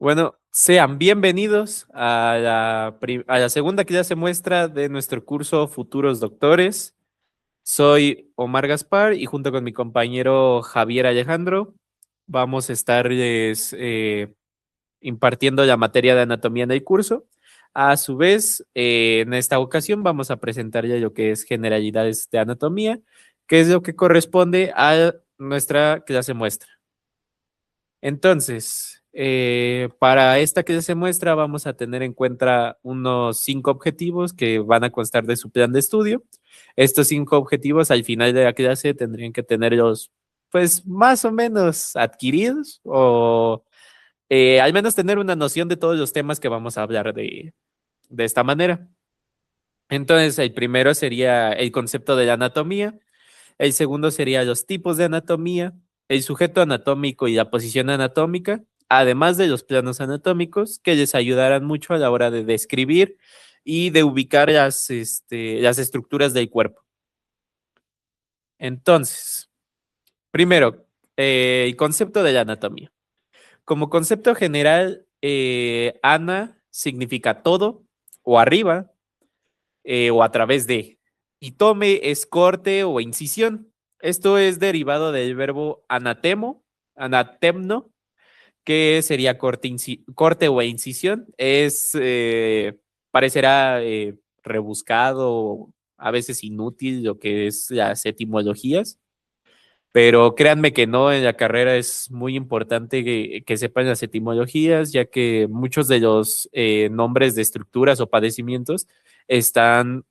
Bueno, sean bienvenidos a la segunda clase muestra de nuestro curso Futuros Doctores. Soy Omar Gaspar y junto con mi compañero Javier Alejandro vamos a estarles impartiendo la materia de anatomía en el curso. A su vez, en esta ocasión vamos a presentar ya lo que es generalidades de anatomía, que es lo que corresponde a nuestra clase muestra. Entonces, para esta clase muestra vamos a tener en cuenta unos 5 objetivos que van a constar de su plan de estudio. Estos 5 objetivos al final de la clase tendrían que tenerlos pues más o menos adquiridos o al menos tener una noción de todos los temas que vamos a hablar de esta manera. Entonces, el primero sería el concepto de la anatomía. El segundo sería los tipos de anatomía, el sujeto anatómico y la posición anatómica, además de los planos anatómicos que les ayudarán mucho a la hora de describir y de ubicar las estructuras del cuerpo. Entonces, primero, el concepto de la anatomía. Como concepto general, ana significa todo o arriba o a través de. Y tome es corte o incisión. Esto es derivado del verbo anatemno, que sería corte o incisión. Parecerá rebuscado, a veces inútil lo que es las etimologías, pero créanme que no, en la carrera es muy importante que sepan las etimologías, ya que muchos de los nombres de estructuras o padecimientos están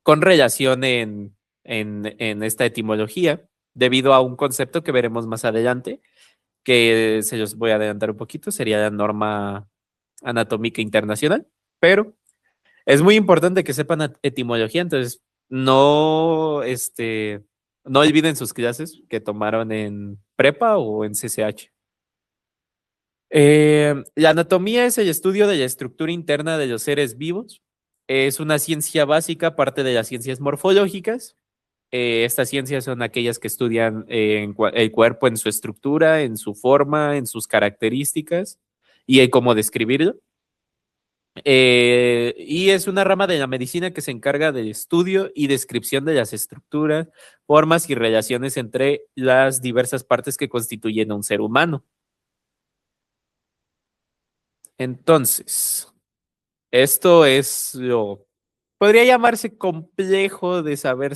con relación en esta etimología, debido a un concepto que veremos más adelante, que se los voy a adelantar un poquito, sería la norma anatómica internacional, pero es muy importante que sepan etimología, entonces no olviden sus clases que tomaron en prepa o en CCH. La anatomía es el estudio de la estructura interna de los seres vivos. Es una ciencia básica, parte de las ciencias morfológicas. Estas ciencias son aquellas que estudian el cuerpo en su estructura, en su forma, en sus características y en cómo describirlo. Y es una rama de la medicina que se encarga del estudio y descripción de las estructuras, formas y relaciones entre las diversas partes que constituyen a un ser humano. Entonces, esto es podría llamarse complejo de saber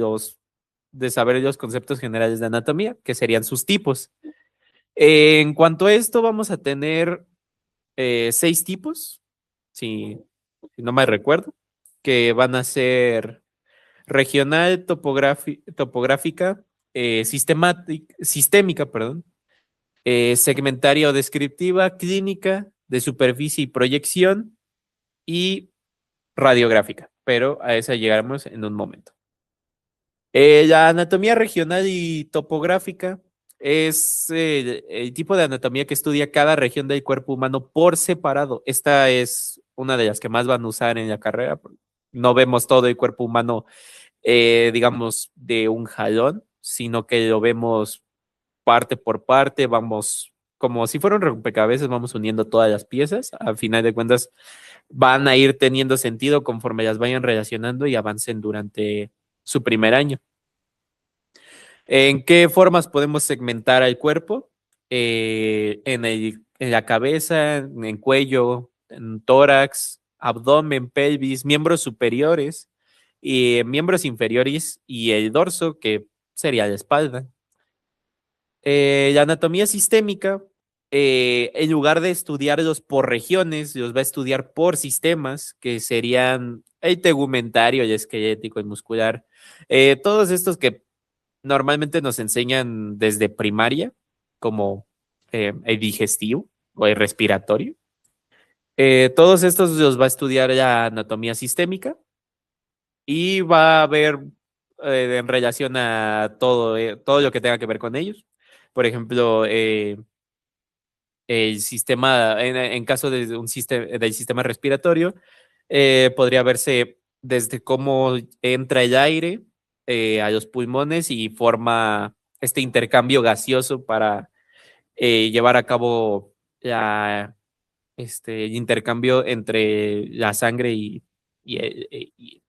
los conceptos generales de anatomía, que serían sus tipos. En cuanto a esto, vamos a tener 6 tipos, si no me recuerdo, que van a ser regional, topográfica, sistémica, perdón, segmentaria o descriptiva, clínica, de superficie y proyección y radiográfica, pero a esa llegaremos en un momento. La anatomía regional y topográfica es el tipo de anatomía que estudia cada región del cuerpo humano por separado. Esta es una de las que más van a usar en la carrera. No vemos todo el cuerpo humano, digamos, de un jalón, sino que lo vemos parte por parte, vamos como si fuera un rompecabezas, vamos uniendo todas las piezas. Al final de cuentas, van a ir teniendo sentido conforme las vayan relacionando y avancen durante su primer año. ¿En qué formas podemos segmentar al cuerpo? En la cabeza, en el cuello, en tórax, abdomen, pelvis, miembros superiores y miembros inferiores y el dorso, que sería la espalda. La anatomía sistémica, en lugar de estudiarlos por regiones, los va a estudiar por sistemas, que serían el tegumentario, el esquelético, el muscular. Todos estos que normalmente nos enseñan desde primaria, como el digestivo o el respiratorio. Todos estos los va a estudiar la anatomía sistémica y va a ver en relación a todo lo que tenga que ver con ellos. Por ejemplo, el sistema, en caso de del sistema respiratorio, podría verse desde cómo entra el aire a los pulmones y forma este intercambio gaseoso para llevar a cabo el intercambio entre la sangre y y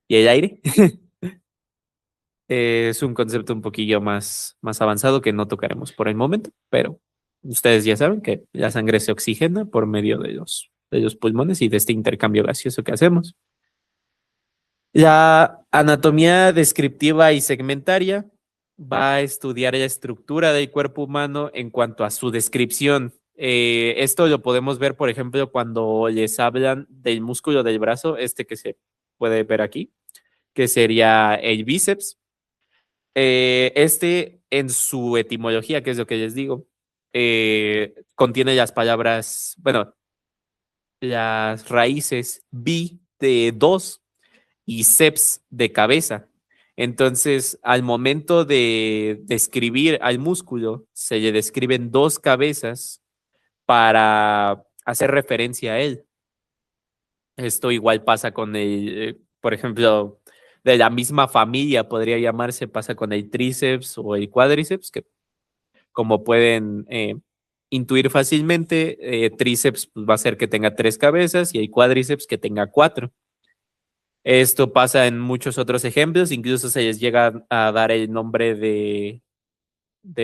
el aire. Es un concepto un poquillo más avanzado que no tocaremos por el momento, pero ustedes ya saben que la sangre se oxigena por medio de los pulmones y de este intercambio gaseoso que hacemos. La anatomía descriptiva y segmentaria va a estudiar la estructura del cuerpo humano en cuanto a su descripción. Esto lo podemos ver, por ejemplo, cuando les hablan del músculo del brazo, este que se puede ver aquí, que sería el bíceps. Este, en su etimología, que es lo que les digo, contiene las palabras, bueno, las raíces bi de dos y seps de cabeza. Entonces, al momento de describir al músculo, se le describen dos cabezas para hacer referencia a él. Esto igual pasa con por ejemplo, de la misma familia podría llamarse, pasa con el tríceps o el cuádriceps, que como pueden intuir fácilmente, tríceps pues, va a ser que tenga tres cabezas y el cuádriceps que tenga cuatro. Esto pasa en muchos otros ejemplos, incluso se les llega a dar el nombre de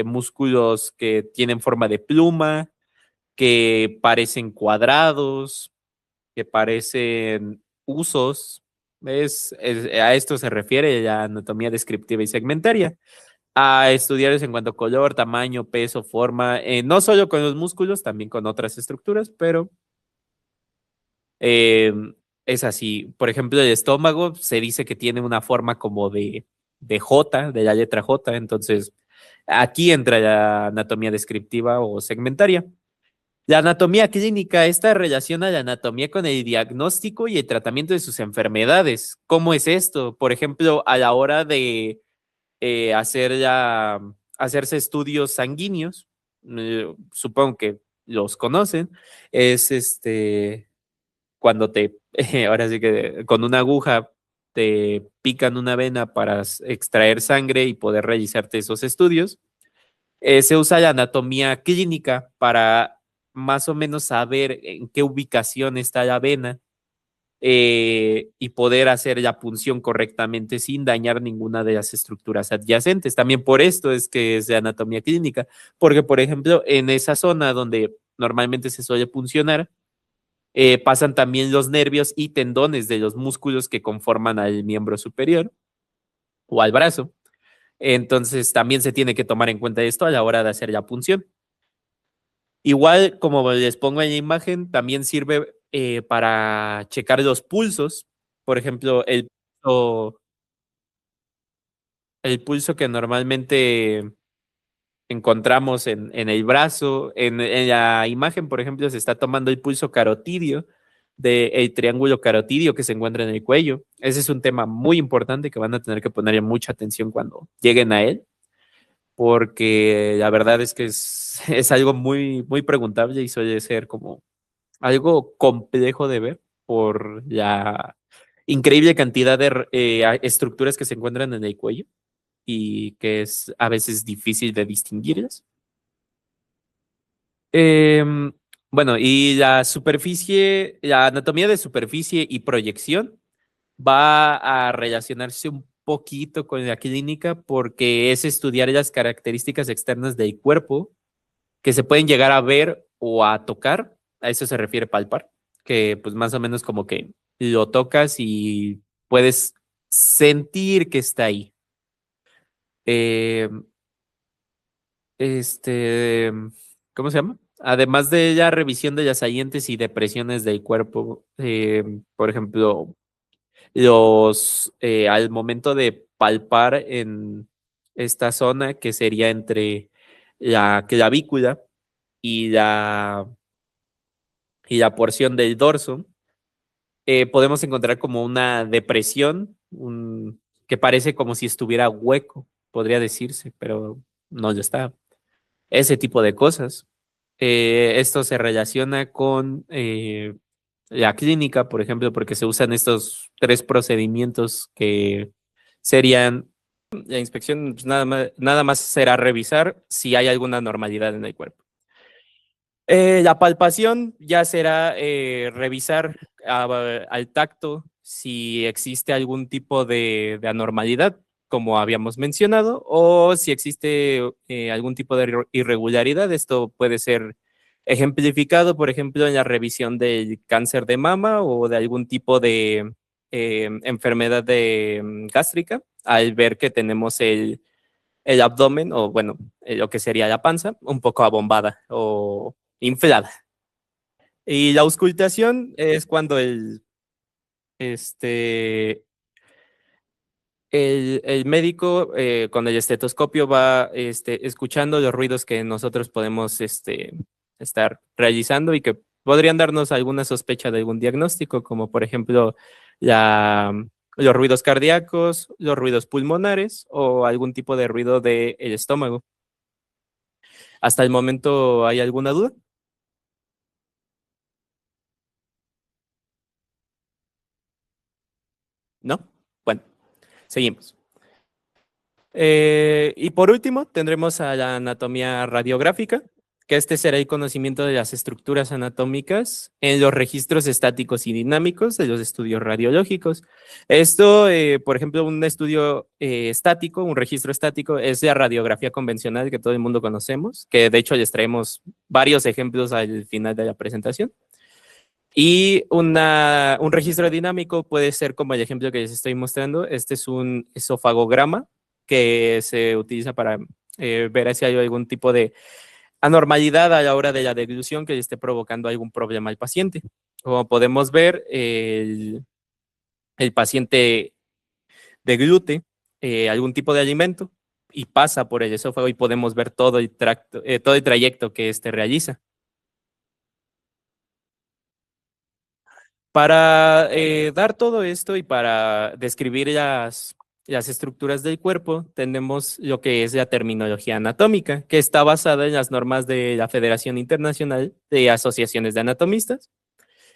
músculos que tienen forma de pluma, que parecen cuadrados, que parecen usos. A esto se refiere la anatomía descriptiva y segmentaria. A estudiarlos en cuanto a color, tamaño, peso, forma, no solo con los músculos, también con otras estructuras, pero eh, es así. Por ejemplo, el estómago se dice que tiene una forma como de J, de la letra J, entonces aquí entra la anatomía descriptiva o segmentaria. La anatomía clínica, esta relaciona la anatomía con el diagnóstico y el tratamiento de sus enfermedades. ¿Cómo es esto? Por ejemplo, a la hora de hacerse estudios sanguíneos, supongo que los conocen, es cuando ahora sí que con una aguja te pican una vena para extraer sangre y poder realizarte esos estudios. Se usa la anatomía clínica para más o menos saber en qué ubicación está la vena y poder hacer la punción correctamente sin dañar ninguna de las estructuras adyacentes. También por esto es que es de anatomía clínica, porque por ejemplo en esa zona donde normalmente se suele puncionar, pasan también los nervios y tendones de los músculos que conforman al miembro superior o al brazo. Entonces también se tiene que tomar en cuenta esto a la hora de hacer la punción. Igual, como les pongo en la imagen, también sirve para checar los pulsos. Por ejemplo, el pulso que normalmente encontramos en el brazo. En la imagen, por ejemplo, se está tomando el pulso carotidio del triángulo carotidio que se encuentra en el cuello. Ese es un tema muy importante que van a tener que poner mucha atención cuando lleguen a él, porque la verdad es que es algo muy preguntable y suele ser como algo complejo de ver por la increíble cantidad de estructuras que se encuentran en el cuello y que es a veces difícil de distinguirlas. Em, bueno, y la superficie, la anatomía de superficie y proyección va a relacionarse un poquito con la clínica porque es estudiar las características externas del cuerpo que se pueden llegar a ver o a tocar. A eso se refiere palpar, que pues más o menos como que lo tocas y puedes sentir que está ahí. Em, Este, ¿Cómo se llama? Además de la revisión de las salientes y depresiones del cuerpo, por ejemplo, al momento de palpar en esta zona que sería entre la clavícula y y la porción del dorso, podemos encontrar como una depresión, que parece como si estuviera hueco, podría decirse, pero no lo está. Ese tipo de cosas. Esto se relaciona con la clínica, por ejemplo, porque se usan estos tres procedimientos que serían, la inspección, pues nada más será revisar si hay alguna normalidad en el cuerpo. La palpación ya será revisar al tacto si existe algún tipo de anormalidad, como habíamos mencionado, o si existe algún tipo de irregularidad. Esto puede ser ejemplificado, por ejemplo, en la revisión del cáncer de mama o de algún tipo de enfermedad gástrica, al ver que tenemos el abdomen, o bueno, lo que sería la panza, un poco abombada o inflada. Y la auscultación es cuando este, el médico con el estetoscopio va escuchando los ruidos que nosotros podemos estar realizando y que podrían darnos alguna sospecha de algún diagnóstico, como por ejemplo la, los ruidos cardíacos, los ruidos pulmonares o algún tipo de ruido del estómago. ¿Hasta el momento hay alguna duda? ¿No? Bueno, seguimos. Y por último, tendremos a la anatomía radiográfica, que este será el conocimiento de las estructuras anatómicas en los registros estáticos y dinámicos de los estudios radiológicos. Esto, por ejemplo, un estudio estático, un registro estático, es la radiografía convencional que todo el mundo conocemos, que de hecho les traemos varios ejemplos al final de la presentación. Y un registro dinámico puede ser como el ejemplo que les estoy mostrando. Este es un esofagograma que se utiliza para ver si hay algún tipo de anormalidad a la hora de la deglución que le esté provocando algún problema al paciente. Como podemos ver, el paciente deglute algún tipo de alimento y pasa por el esófago y podemos ver todo el trayecto que éste realiza. Para dar todo esto y para describir las estructuras del cuerpo, tenemos lo que es la terminología anatómica, que está basada en las normas de la Federación Internacional de Asociaciones de Anatomistas.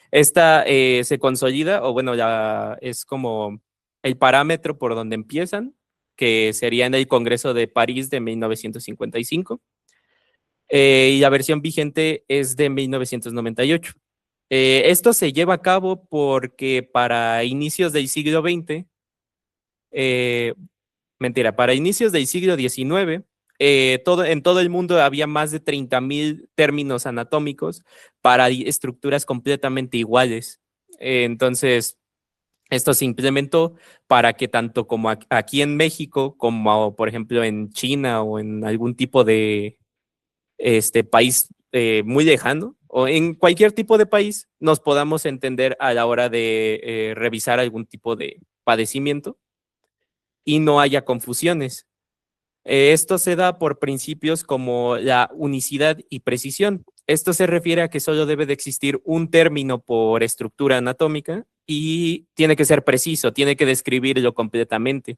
Esta se consolida, o bueno, es como el parámetro por donde empiezan, que sería en el Congreso de París de 1955, y la versión vigente es de 1998. Esto se lleva a cabo porque para inicios del siglo XX, eh, mentira, para inicios del siglo XIX, en todo el mundo había más de 30,000 términos anatómicos para estructuras completamente iguales. Entonces, esto se implementó para que tanto como aquí en México, como por ejemplo en China o en algún tipo de país muy lejano o en cualquier tipo de país nos podamos entender a la hora de revisar algún tipo de padecimiento y no haya confusiones. Esto se da por principios como la unicidad y precisión. Esto se refiere a que solo debe de existir un término por estructura anatómica y tiene que ser preciso, tiene que describirlo completamente.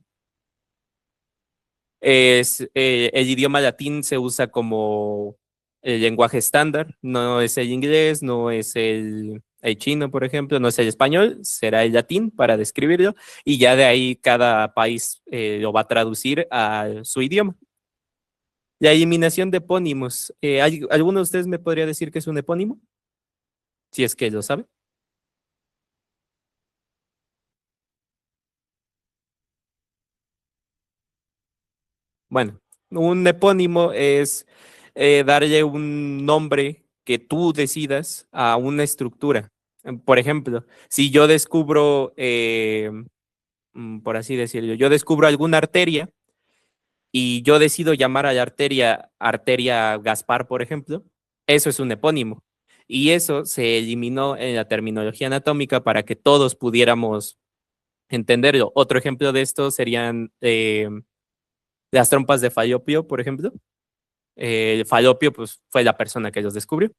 El idioma latín se usa como el lenguaje estándar, no es el inglés, no es el chino, por ejemplo, no es el español, será el latín para describirlo y ya de ahí cada país lo va a traducir a su idioma. La eliminación de epónimos. ¿Alguno de ustedes me podría decir qué es un epónimo? Si es que lo sabe. Bueno, un epónimo es darle un nombre que tú decidas a una estructura. Por ejemplo, si yo descubro, por así decirlo, yo descubro alguna arteria y yo decido llamar a la arteria Gaspar, por ejemplo, eso es un epónimo. Y eso se eliminó en la terminología anatómica para que todos pudiéramos entenderlo. Otro ejemplo de esto serían las trompas de Falopio, por ejemplo. Falopio pues, fue la persona que los descubrió.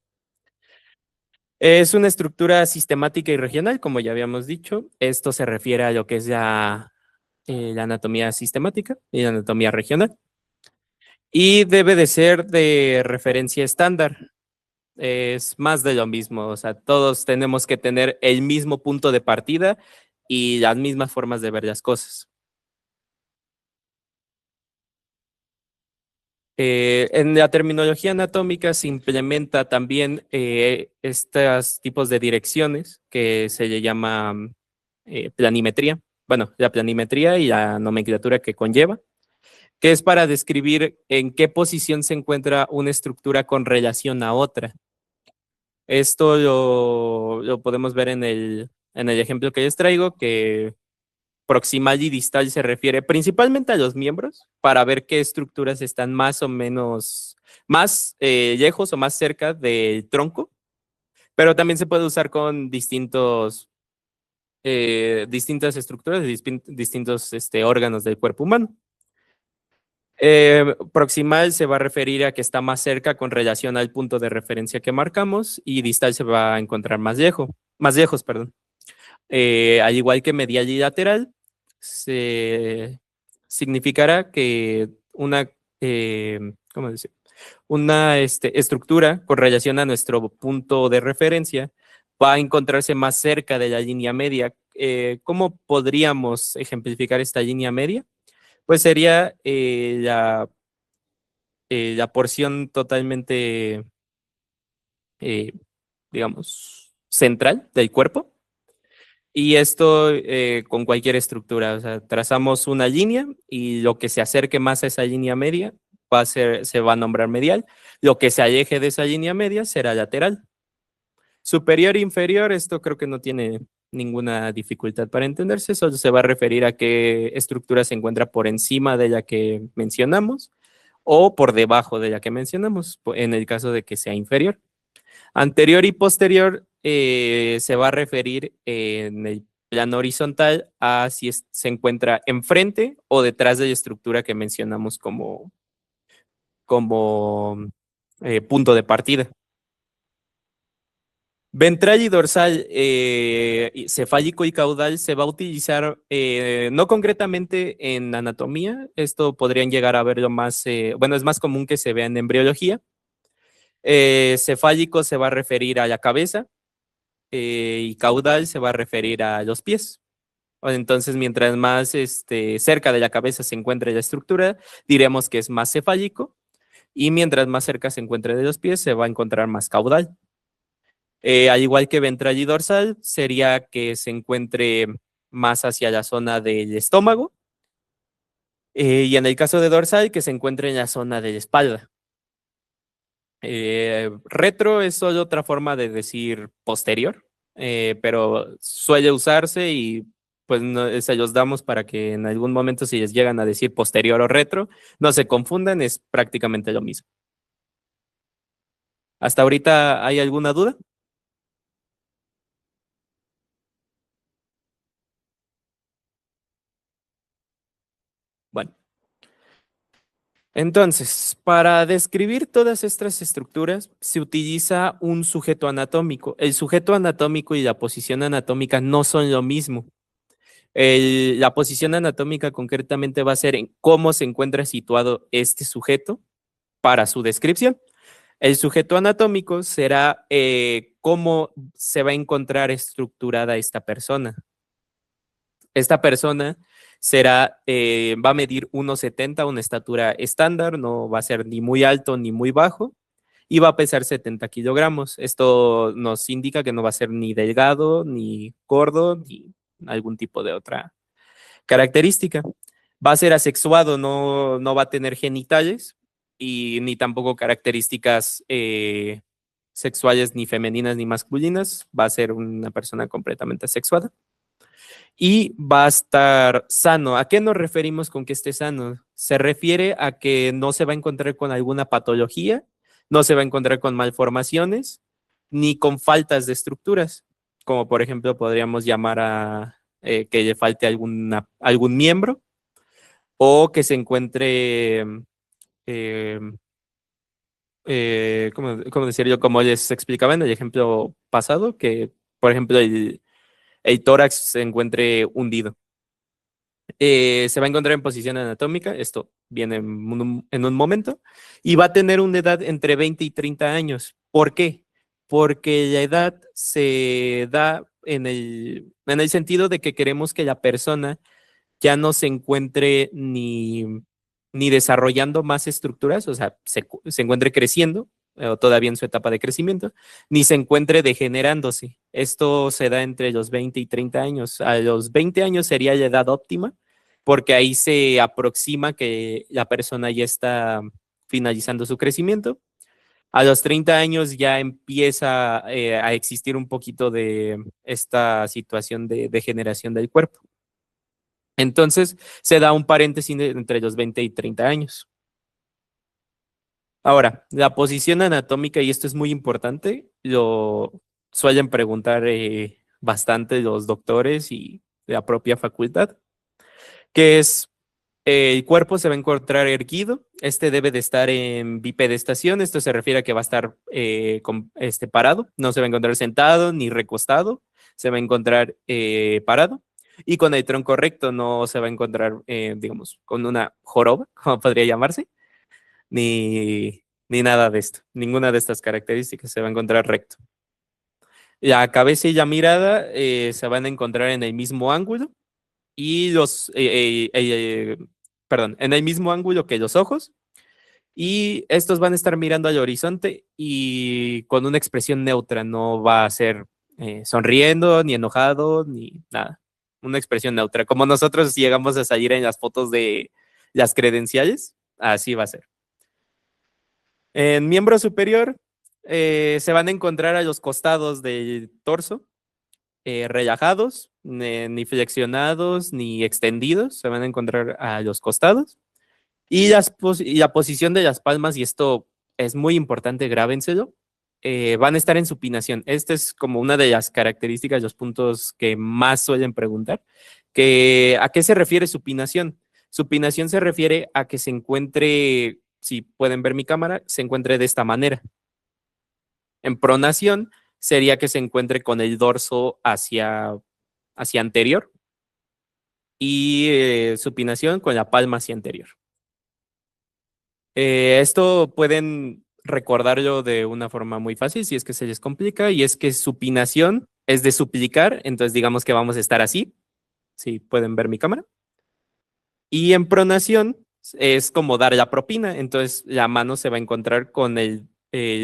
Es una estructura sistemática y regional, como ya habíamos dicho. Esto se refiere a lo que es la anatomía sistemática y la anatomía regional. Y debe de ser de referencia estándar. Es más de lo mismo. O sea, todos tenemos que tener el mismo punto de partida y las mismas formas de ver las cosas. En la terminología anatómica se implementa también estos tipos de direcciones que se le llama planimetría. Bueno, la planimetría y la nomenclatura que conlleva, que es para describir en qué posición se encuentra una estructura con relación a otra. Esto lo podemos ver en el ejemplo que les traigo, que proximal y distal se refiere principalmente a los miembros para ver qué estructuras están más o menos, más lejos o más cerca del tronco, pero también se puede usar con distintas estructuras de distintos órganos del cuerpo humano. Proximal se va a referir a que está más cerca con relación al punto de referencia que marcamos y distal se va a encontrar más lejos, perdón. Al igual que medial y lateral, significará que ¿cómo decir? Una estructura con relación a nuestro punto de referencia va a encontrarse más cerca de la línea media. ¿Cómo podríamos ejemplificar esta línea media? Pues sería la porción totalmente, eh, digamos, central del cuerpo. Y esto con cualquier estructura, o sea, trazamos una línea y lo que se acerque más a esa línea media se va a nombrar medial. Lo que se aleje de esa línea media será lateral. Superior e inferior, esto creo que no tiene ninguna dificultad para entenderse, solo se va a referir a qué estructura se encuentra por encima de la que mencionamos o por debajo de la que mencionamos, en el caso de que sea inferior. Anterior y posterior se va a referir en el plano horizontal a si se encuentra enfrente o detrás de la estructura que mencionamos como punto de partida. Ventral y dorsal, cefálico y caudal se va a utilizar no concretamente en anatomía, esto podrían llegar a verlo más, bueno, es más común que se vea en embriología. Cefálico se va a referir a la cabeza y caudal se va a referir a los pies. Entonces, mientras más cerca de la cabeza se encuentre la estructura, diremos que es más cefálico, y mientras más cerca se encuentre de los pies, se va a encontrar más caudal. Al igual que ventral y dorsal, sería que se encuentre más hacia la zona del estómago, y en el caso de dorsal, que se encuentre en la zona de la espalda. Retro es solo otra forma de decir posterior, pero suele usarse y pues se los damos para que en algún momento si les llegan a decir posterior o retro, no se confundan, es prácticamente lo mismo. ¿Hasta ahorita hay alguna duda? Bueno, entonces, para describir todas estas estructuras se utiliza un sujeto anatómico. El sujeto anatómico y la posición anatómica no son lo mismo. La posición anatómica concretamente va a ser en cómo se encuentra situado este sujeto para su descripción. El sujeto anatómico será cómo se va a encontrar estructurada esta persona. Esta persona va a medir 1,70, una estatura estándar, no va a ser ni muy alto ni muy bajo, y va a pesar 70 kilogramos. Esto nos indica que no va a ser ni delgado, ni gordo, ni algún tipo de otra característica. Va a ser asexuado, no va a tener genitales y ni tampoco características sexuales ni femeninas ni masculinas. Va a ser una persona completamente asexuada y va a estar sano. ¿A qué nos referimos con que esté sano? Se refiere a que no se va a encontrar con alguna patología, no se va a encontrar con malformaciones ni con faltas de estructuras, como por ejemplo podríamos llamar a que le falte algún miembro o que se encuentre, eh, ¿cómo decir yo? Como les explicaba en el ejemplo pasado, que por ejemplo el tórax se encuentre hundido. Se va a encontrar en posición anatómica, esto viene en un momento, y va a tener una edad entre 20 y 30 años. ¿Por qué? Porque la edad se da en el sentido de que queremos que la persona ya no se encuentre ni desarrollando más estructuras, o sea, se encuentre creciendo, o todavía en su etapa de crecimiento, ni se encuentre degenerándose. Esto se da entre los 20 y 30 años. A los 20 años sería la edad óptima, porque ahí se aproxima que la persona ya está finalizando su crecimiento. A los 30 años ya empieza a existir un poquito de esta situación de degeneración del cuerpo. Entonces se da un paréntesis entre los 20 y 30 años. Ahora, la posición anatómica, y esto es muy importante, lo suelen preguntar bastante los doctores y la propia facultad, que es el cuerpo se va a encontrar erguido, este debe de estar en bipedestación, esto se refiere a que va a estar parado, no se va a encontrar sentado ni recostado, se va a encontrar parado y con el tronco recto, no se va a encontrar, digamos, con una joroba, como podría llamarse, ni nada de esto, ninguna de estas características se va a encontrar recto. La cabeza y la mirada se van a encontrar en el mismo ángulo y perdón, en el mismo ángulo que los ojos, y estos van a estar mirando al horizonte y con una expresión neutra, no va a ser sonriendo, ni enojado, ni nada. Una expresión neutra. Como nosotros llegamos a salir en las fotos de las credenciales, así va a ser. En miembro superior se van a encontrar a los costados del torso, relajados, ni flexionados, ni extendidos, se van a encontrar a los costados. Y la posición de las palmas, y esto es muy importante, grábenselo, van a estar en supinación. Esta es como una de las características, los puntos que más suelen preguntar, que ¿a qué se refiere supinación? Supinación se refiere a que se encuentre, si pueden ver mi cámara, se encuentre de esta manera. En pronación sería que se encuentre con el dorso hacia anterior y supinación con la palma hacia anterior. Esto pueden recordarlo de una forma muy fácil si es que se les complica, y es que supinación es de suplicar, entonces digamos que vamos a estar así, si pueden ver mi cámara, y en pronación es como dar la propina, entonces la mano se va a encontrar con el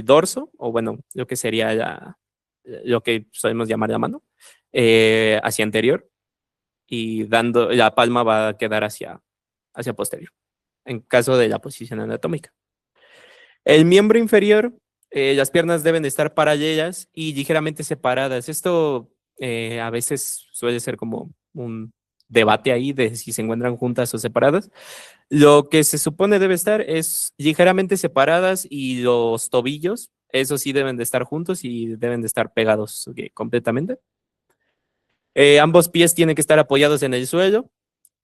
dorso, o bueno, lo que sería lo que solemos llamar la mano, hacia anterior, y la palma va a quedar hacia posterior, en caso de la posición anatómica. El miembro inferior, las piernas deben estar paralelas y ligeramente separadas. Esto a veces suele ser como un debate ahí de si se encuentran juntas o separadas. Lo que se supone debe estar es ligeramente separadas, y los tobillos, eso sí, deben de estar juntos y deben de estar pegados completamente. Ambos pies tienen que estar apoyados en el suelo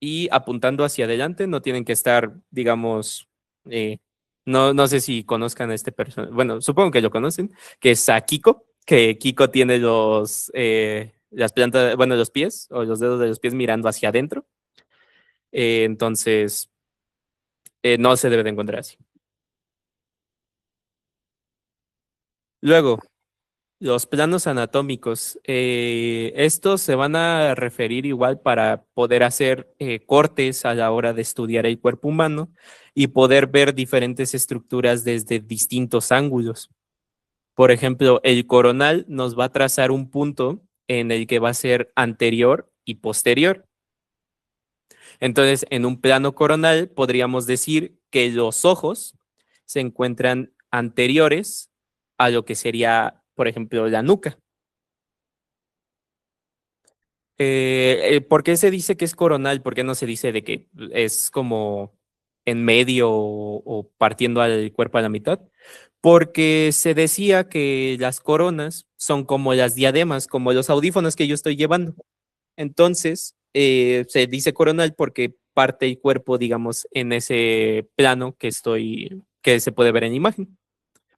y apuntando hacia adelante, no tienen que estar, digamos, no sé si conozcan a este personaje, bueno, supongo que lo conocen, que es a Kiko, que Kiko tiene las plantas, bueno, los pies o los dedos de los pies mirando hacia adentro, entonces no se debe de encontrar así. Luego, los planos anatómicos, estos se van a referir igual para poder hacer cortes a la hora de estudiar el cuerpo humano y poder ver diferentes estructuras desde distintos ángulos. Por ejemplo, el coronal nos va a trazar un punto en el que va a ser anterior y posterior. Entonces, en un plano coronal podríamos decir que los ojos se encuentran anteriores a lo que sería, por ejemplo, la nuca. ¿Por qué se dice que es coronal? ¿Por qué no se dice de que es como en medio o partiendo al cuerpo a la mitad? Porque se decía que las coronas son como las diademas, como los audífonos que yo estoy llevando. Entonces, se dice coronal porque parte el cuerpo, digamos, en ese plano que se puede ver en imagen.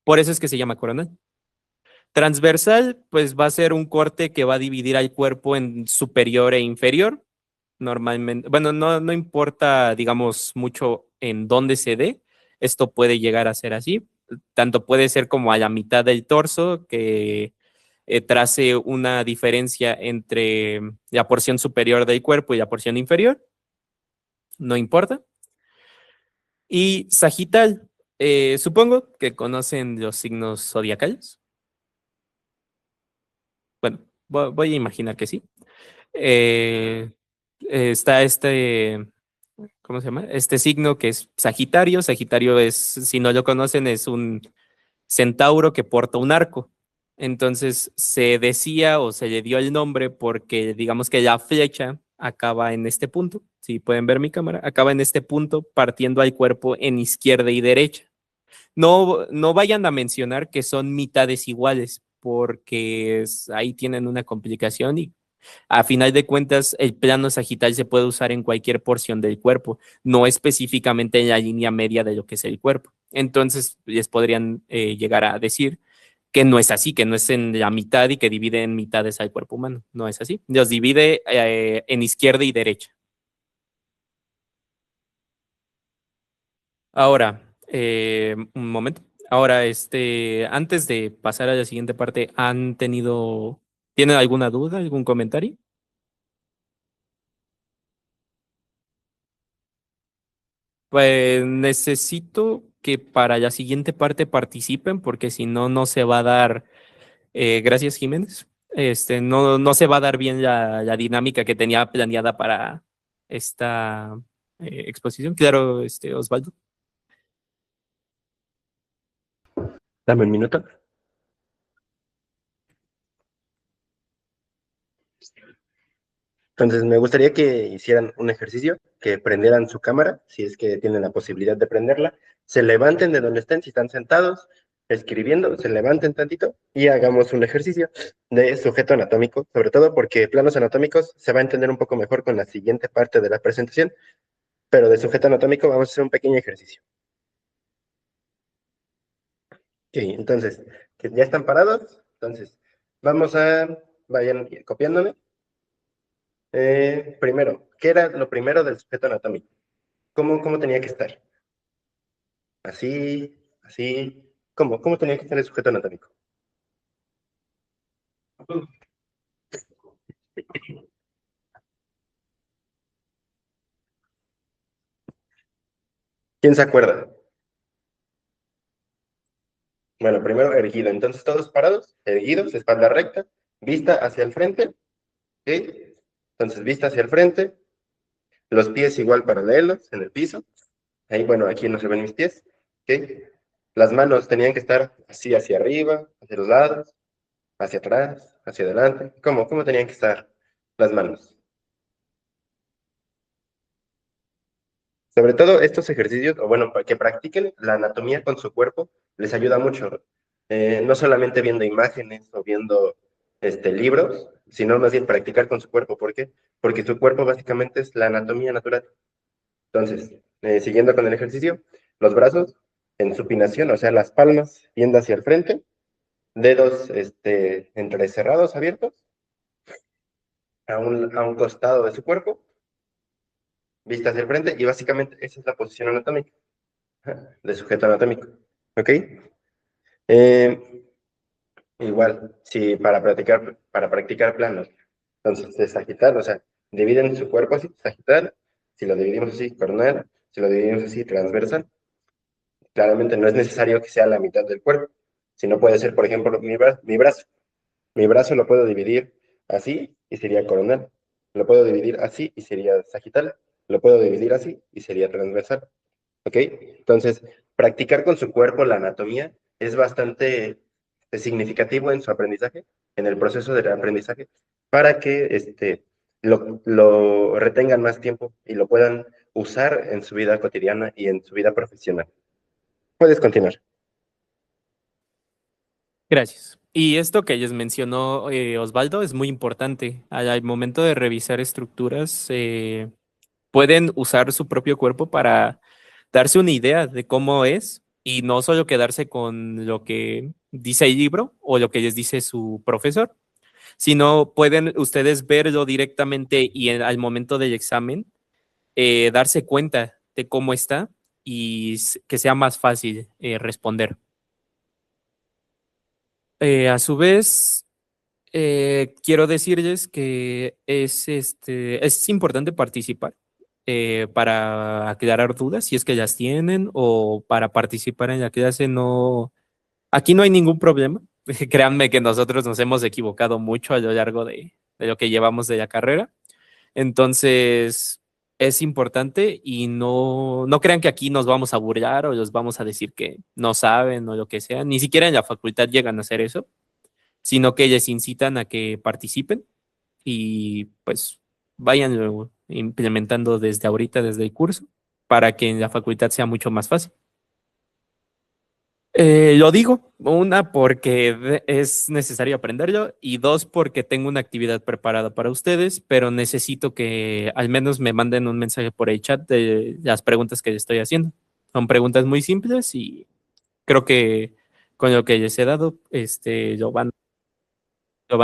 Por eso es que se llama coronal. Transversal, pues va a ser un corte que va a dividir al cuerpo en superior e inferior. Normalmente, bueno, no importa, digamos, mucho en dónde se dé, esto puede llegar a ser así. Tanto puede ser como a la mitad del torso, que trace una diferencia entre la porción superior del cuerpo y la porción inferior, no importa. Y Sagital, supongo que conocen los signos zodiacales. Bueno, voy a imaginar que sí. Eh, Está ¿cómo se llama? Este signo que es Sagitario. Sagitario es, si no lo conocen, es un centauro que porta un arco. Entonces se decía o se le dio el nombre porque digamos que la flecha acaba en este punto. Si pueden ver mi cámara, acaba en este punto partiendo al cuerpo en izquierda y derecha. No vayan a mencionar que son mitades iguales porque ahí tienen una complicación y a final de cuentas, el plano sagital se puede usar en cualquier porción del cuerpo, no específicamente en la línea media de lo que es el cuerpo. Entonces, les podrían llegar a decir que no es así, que no es en la mitad y que divide en mitades al cuerpo humano. No es así. Los divide en izquierda y derecha. Ahora, un momento. Ahora, antes de pasar a la siguiente parte, ¿tienen alguna duda, algún comentario? Pues necesito que para la siguiente parte participen, porque si no, no se va a dar, gracias Jiménez, no se va a dar bien la dinámica que tenía planeada para esta exposición. Claro, Osvaldo. Dame un minuto. Entonces, me gustaría que hicieran un ejercicio, que prendieran su cámara, si es que tienen la posibilidad de prenderla, se levanten de donde estén, si están sentados, escribiendo, se levanten tantito y hagamos un ejercicio de sujeto anatómico, sobre todo porque planos anatómicos se va a entender un poco mejor con la siguiente parte de la presentación, pero de sujeto anatómico vamos a hacer un pequeño ejercicio. Ok, entonces, que ya están parados, entonces, vayan copiándome. Primero, ¿qué era lo primero del sujeto anatómico? ¿Cómo tenía que estar? Así, así. ¿Cómo tenía que estar el sujeto anatómico? ¿Quién se acuerda? Bueno, primero erguido. Entonces, todos parados, erguidos, espalda recta, vista hacia el frente. ¿Ok? Entonces, vista hacia el frente, los pies igual paralelos en el piso. Ahí, bueno, aquí no se ven mis pies. ¿Ok? Las manos tenían que estar así hacia arriba, hacia los lados, hacia atrás, hacia adelante. ¿Cómo tenían que estar las manos? Sobre todo estos ejercicios, o bueno, para que practiquen la anatomía con su cuerpo, les ayuda mucho. No solamente viendo imágenes o viendo libros, sino más bien practicar con su cuerpo. ¿Por qué? Porque su cuerpo básicamente es la anatomía natural. Entonces, siguiendo con el ejercicio, los brazos en supinación, o sea, las palmas yendo hacia el frente, dedos entrecerrados, abiertos, a un costado de su cuerpo, vista hacia el frente, y básicamente esa es la posición anatómica, de sujeto anatómico. ¿Ok? Eh, Igual, si para practicar planos, entonces de sagital, o sea, dividen su cuerpo así, sagital, si lo dividimos así, coronal, si lo dividimos así, transversal, claramente no es necesario que sea la mitad del cuerpo, sino puede ser, por ejemplo, mi brazo lo puedo dividir así y sería coronal, lo puedo dividir así y sería sagital, lo puedo dividir así y sería transversal. ¿Ok? Entonces, practicar con su cuerpo la anatomía es bastante significativo en su aprendizaje, en el proceso del aprendizaje, para que lo retengan más tiempo y lo puedan usar en su vida cotidiana y en su vida profesional. Puedes continuar. Gracias. Y esto que les mencionó Osvaldo es muy importante. Al momento de revisar estructuras, pueden usar su propio cuerpo para darse una idea de cómo es y no solo quedarse con lo que dice el libro o lo que les dice su profesor, sino pueden ustedes verlo directamente y al momento del examen darse cuenta de cómo está y que sea más fácil responder. A su vez, quiero decirles que es importante participar. para aclarar dudas, si es que las tienen, o para participar en la clase. No, aquí no hay ningún problema. Créanme que nosotros nos hemos equivocado mucho a lo largo de lo que llevamos de la carrera. Entonces, es importante y no crean que aquí nos vamos a burlar o los vamos a decir que no saben o lo que sea. Ni siquiera en la facultad llegan a hacer eso, sino que les incitan a que participen y pues vayan implementando desde ahorita, desde el curso, para que en la facultad sea mucho más fácil. Lo digo, una, porque es necesario aprenderlo y dos, porque tengo una actividad preparada para ustedes, pero necesito que al menos me manden un mensaje por el chat de las preguntas que les estoy haciendo. Son preguntas muy simples y creo que con lo que les he dado, lo van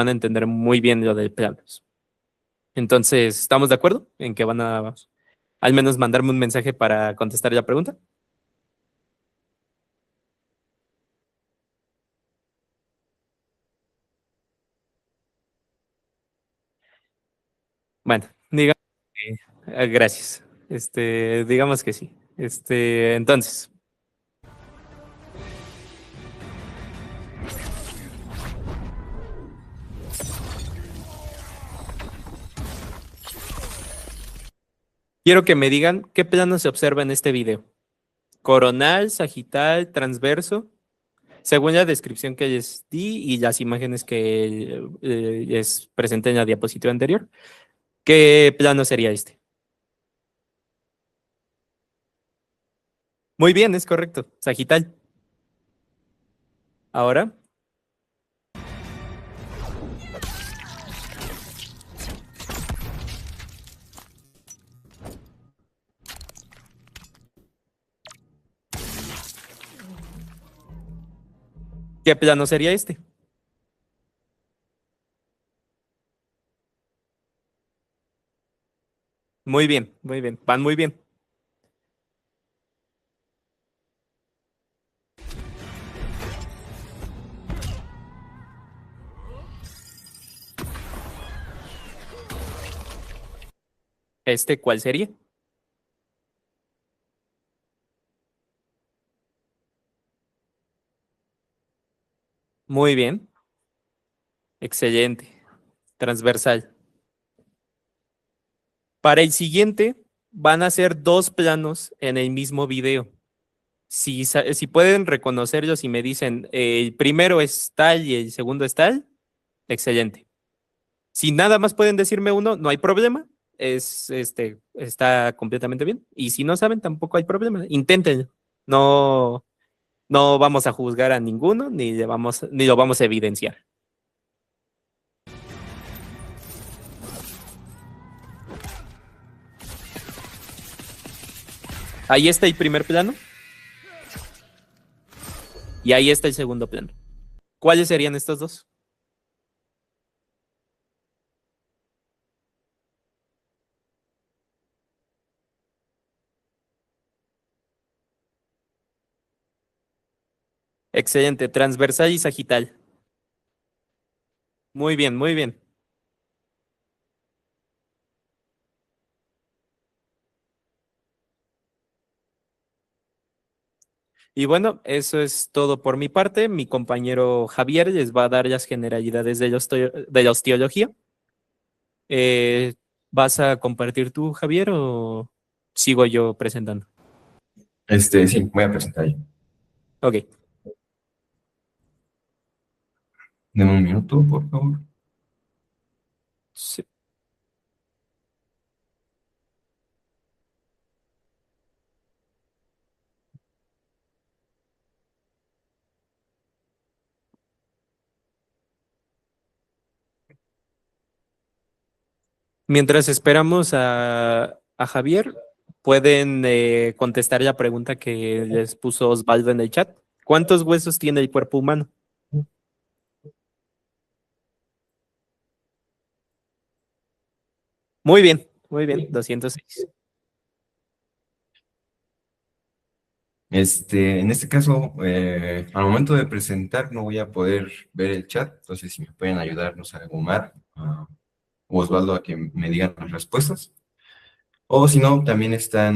a entender muy bien lo de planos. Entonces, ¿estamos de acuerdo en que van a al menos mandarme un mensaje para contestar la pregunta? Bueno, digamos que, gracias. Digamos que sí. Entonces, quiero que me digan qué plano se observa en este video. Coronal, sagital, transverso, según la descripción que les di y las imágenes que les presenté en la diapositiva anterior. ¿Qué plano sería este? Muy bien, es correcto. Sagital. Ahora, ¿qué plano sería este? Muy bien, muy bien. Van muy bien. ¿Cuál sería? Muy bien. Excelente. Transversal. Para el siguiente, van a ser dos planos en el mismo video. Si pueden reconocerlos y me dicen el primero es tal y el segundo es tal, excelente. Si nada más pueden decirme uno, no hay problema. Está completamente bien. Y si no saben, tampoco hay problema. Inténtenlo. No, no vamos a juzgar a ninguno, ni lo vamos a evidenciar. Ahí está el primer plano y ahí está el segundo plano. ¿Cuáles serían estos dos? Excelente, transversal y sagital. Muy bien, muy bien. Y bueno, eso es todo por mi parte. Mi compañero Javier les va a dar las generalidades de la osteología. Eh, ¿Vas a compartir tú, Javier, o sigo yo presentando? Sí, voy a presentar yo. Ok. Deme un minuto, por favor. Sí. Mientras esperamos a Javier, pueden contestar la pregunta que les puso Osvaldo en el chat. ¿Cuántos huesos tiene el cuerpo humano? Muy bien, 206. En este caso, al momento de presentar no voy a poder ver el chat, entonces si me pueden ayudar, no sé, Omar o Osvaldo a que me digan las respuestas. O si no, también está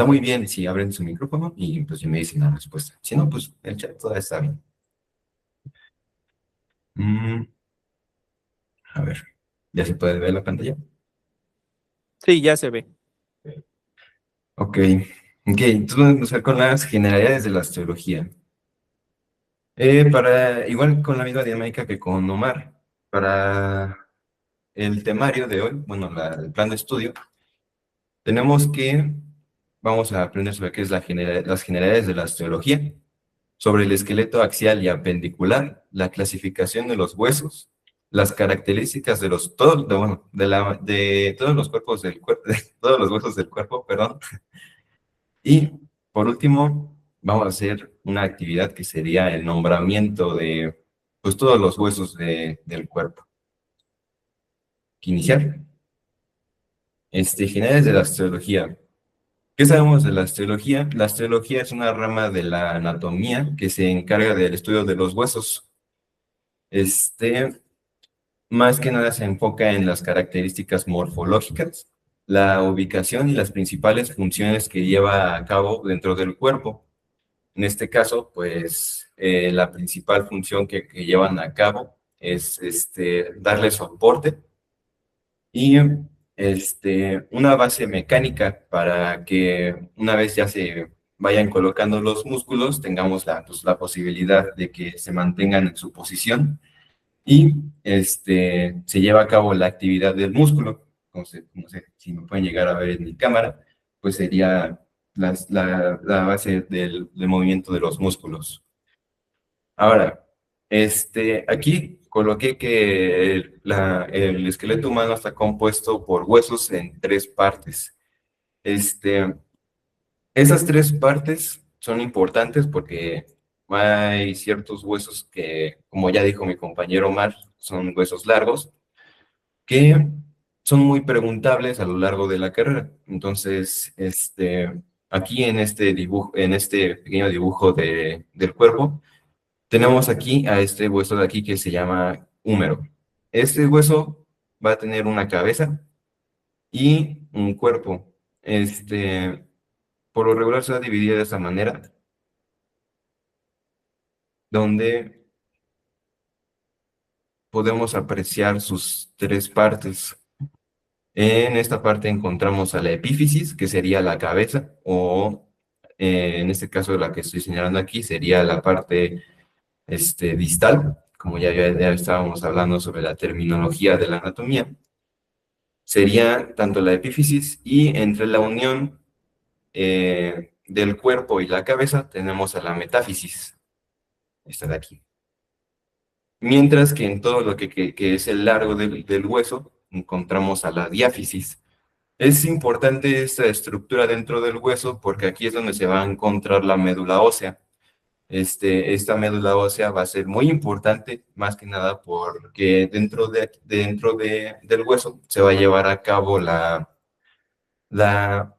muy bien si abren su micrófono y pues me dicen la respuesta. Si no, pues el chat todavía está bien. Mm, a ver, ¿ya se puede ver la pantalla? Sí, ya se ve. Ok, entonces vamos a empezar con las generalidades de la astrología. Igual con la misma dinámica que con Omar, para el temario de hoy, bueno, el plan de estudio, tenemos que, vamos a aprender sobre qué es las generalidades de la astrología, sobre el esqueleto axial y apendicular, la clasificación de los huesos, las características de bueno, de todos los cuerpos del cuerpo, de todos los huesos del cuerpo, perdón. Y por último, vamos a hacer una actividad que sería el nombramiento de pues, todos los huesos del cuerpo. Iniciar. Generales de la astrología. ¿Qué sabemos de la astrología? La astrología es una rama de la anatomía que se encarga del estudio de los huesos. Más que nada se enfoca en las características morfológicas, la ubicación y las principales funciones que lleva a cabo dentro del cuerpo. En este caso, pues la principal función que llevan a cabo es darle soporte y una base mecánica para que una vez ya se vayan colocando los músculos, tengamos la posibilidad de que se mantengan en su posición y se lleva a cabo la actividad del músculo. No sé si me pueden llegar a ver en mi cámara, pues sería la base del movimiento de los músculos. Ahora, aquí coloqué que el esqueleto humano está compuesto por huesos en tres partes. Esas tres partes son importantes porque hay ciertos huesos que, como ya dijo mi compañero Omar, son huesos largos que son muy preguntables a lo largo de la carrera. Entonces, aquí en este dibujo, en este pequeño dibujo del cuerpo, tenemos aquí a este hueso de aquí que se llama húmero. Este hueso va a tener una cabeza y un cuerpo. Por lo regular se va a dividir de esta manera, donde podemos apreciar sus tres partes. En esta parte encontramos a la epífisis, que sería la cabeza, o en este caso la que estoy señalando aquí sería la parte distal, como ya estábamos hablando sobre la terminología de la anatomía. Sería tanto la epífisis y entre la unión del cuerpo y la cabeza tenemos a la metáfisis, esta de aquí. Mientras que en todo lo que es el largo del hueso encontramos a la diáfisis. Es importante esta estructura dentro del hueso porque aquí es donde se va a encontrar la médula ósea. Esta médula ósea va a ser muy importante, más que nada porque del hueso se va a llevar a cabo la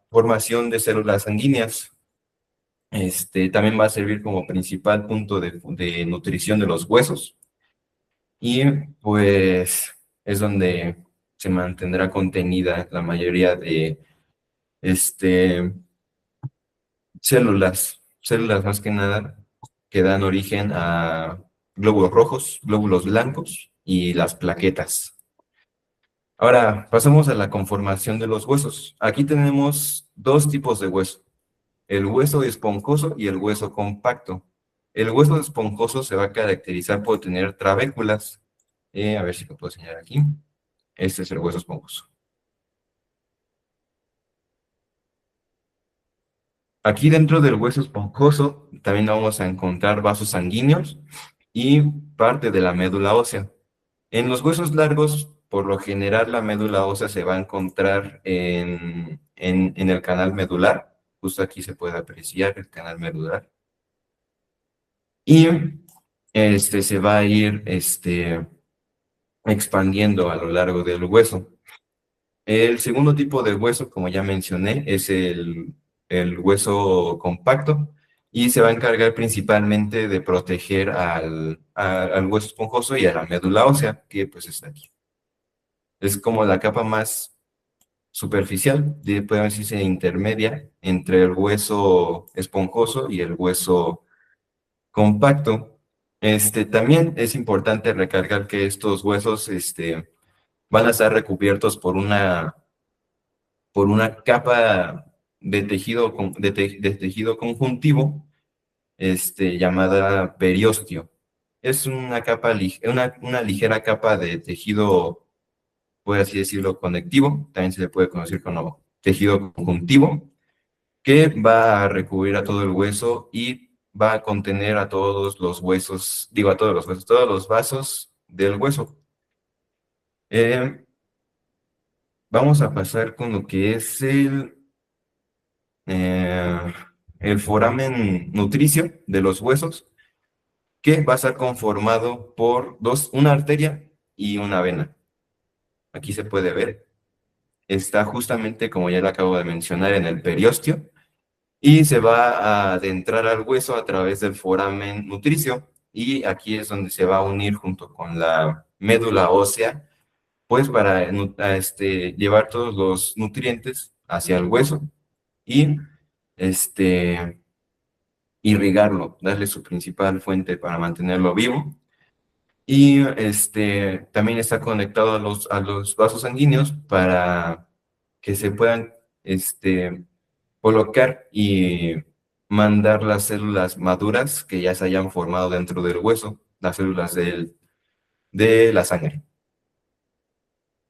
formación de células sanguíneas. También va a servir como principal punto de nutrición de los huesos y pues es donde se mantendrá contenida la mayoría de células más que nada que dan origen a glóbulos rojos, glóbulos blancos y las plaquetas. Ahora, pasamos a la conformación de los huesos. Aquí tenemos dos tipos de hueso, el hueso esponjoso y el hueso compacto. El hueso esponjoso se va a caracterizar por tener trabéculas. A ver si lo puedo señalar aquí. Este es el hueso esponjoso. Aquí dentro del hueso esponjoso también vamos a encontrar vasos sanguíneos y parte de la médula ósea. En los huesos largos, por lo general, la médula ósea se va a encontrar en el canal medular. Justo aquí se puede apreciar el canal medular. Y se va a ir expandiendo a lo largo del hueso. El segundo tipo de hueso, como ya mencioné, es el hueso compacto y se va a encargar principalmente de proteger al hueso esponjoso y a la médula ósea, que pues está aquí. Es como la capa más superficial, puede decirse intermedia, entre el hueso esponjoso y el hueso compacto. También es importante recalcar que estos huesos van a estar recubiertos por una capa de tejido, de tejido conjuntivo llamada periostio. Es una capa, una ligera capa de tejido, por así decirlo, conectivo, también se le puede conocer como tejido conjuntivo, que va a recubrir a todo el hueso y va a contener a todos los huesos, digo a todos los huesos, todos los vasos del hueso. Vamos a pasar con lo que es el foramen nutricio de los huesos, que va a estar conformado por una arteria y una vena. Aquí se puede ver. Está justamente, como ya lo acabo de mencionar, en el periostio, y se va a adentrar al hueso a través del foramen nutricio, y aquí es donde se va a unir junto con la médula ósea, pues para llevar todos los nutrientes hacia el hueso y irrigarlo, darle su principal fuente para mantenerlo vivo. Y también está conectado a los vasos sanguíneos para que se puedan colocar y mandar las células maduras que ya se hayan formado dentro del hueso, las células de la sangre.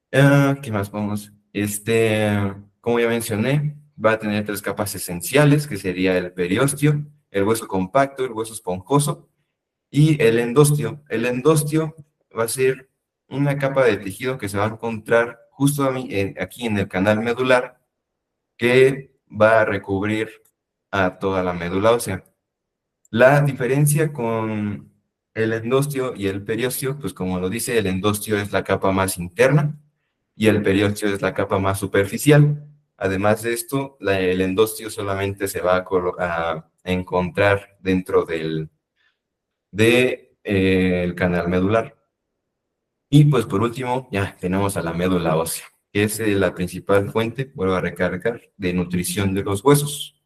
¿Qué más vamos? Como ya mencioné, va a tener 3 capas esenciales, que sería el periostio, el hueso compacto, el hueso esponjoso y el endostio. El endostio va a ser una capa de tejido que se va a encontrar justo aquí en el canal medular, que va a recubrir a toda la médula ósea. La diferencia con el endostio y el periostio, pues como lo dice, el endostio es la capa más interna y el periostio es la capa más superficial. Además de esto, el endostio solamente se va a encontrar dentro del el canal medular. Y pues por último, ya tenemos a la médula ósea, que es la principal fuente, vuelvo a recargar, de nutrición de los huesos.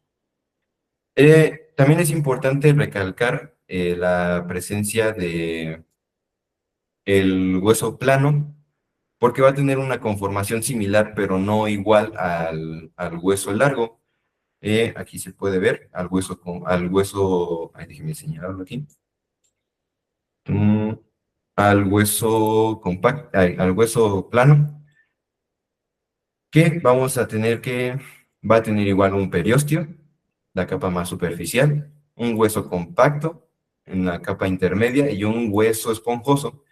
También es importante recalcar la presencia de el hueso plano, porque va a tener una conformación similar, pero no igual al hueso largo. Aquí se puede ver al hueso, ay, déjeme señalarlo aquí. Al hueso compacto, al hueso plano, que vamos a tener va a tener igual un periostio, la capa más superficial, un hueso compacto en la capa intermedia y un hueso esponjoso,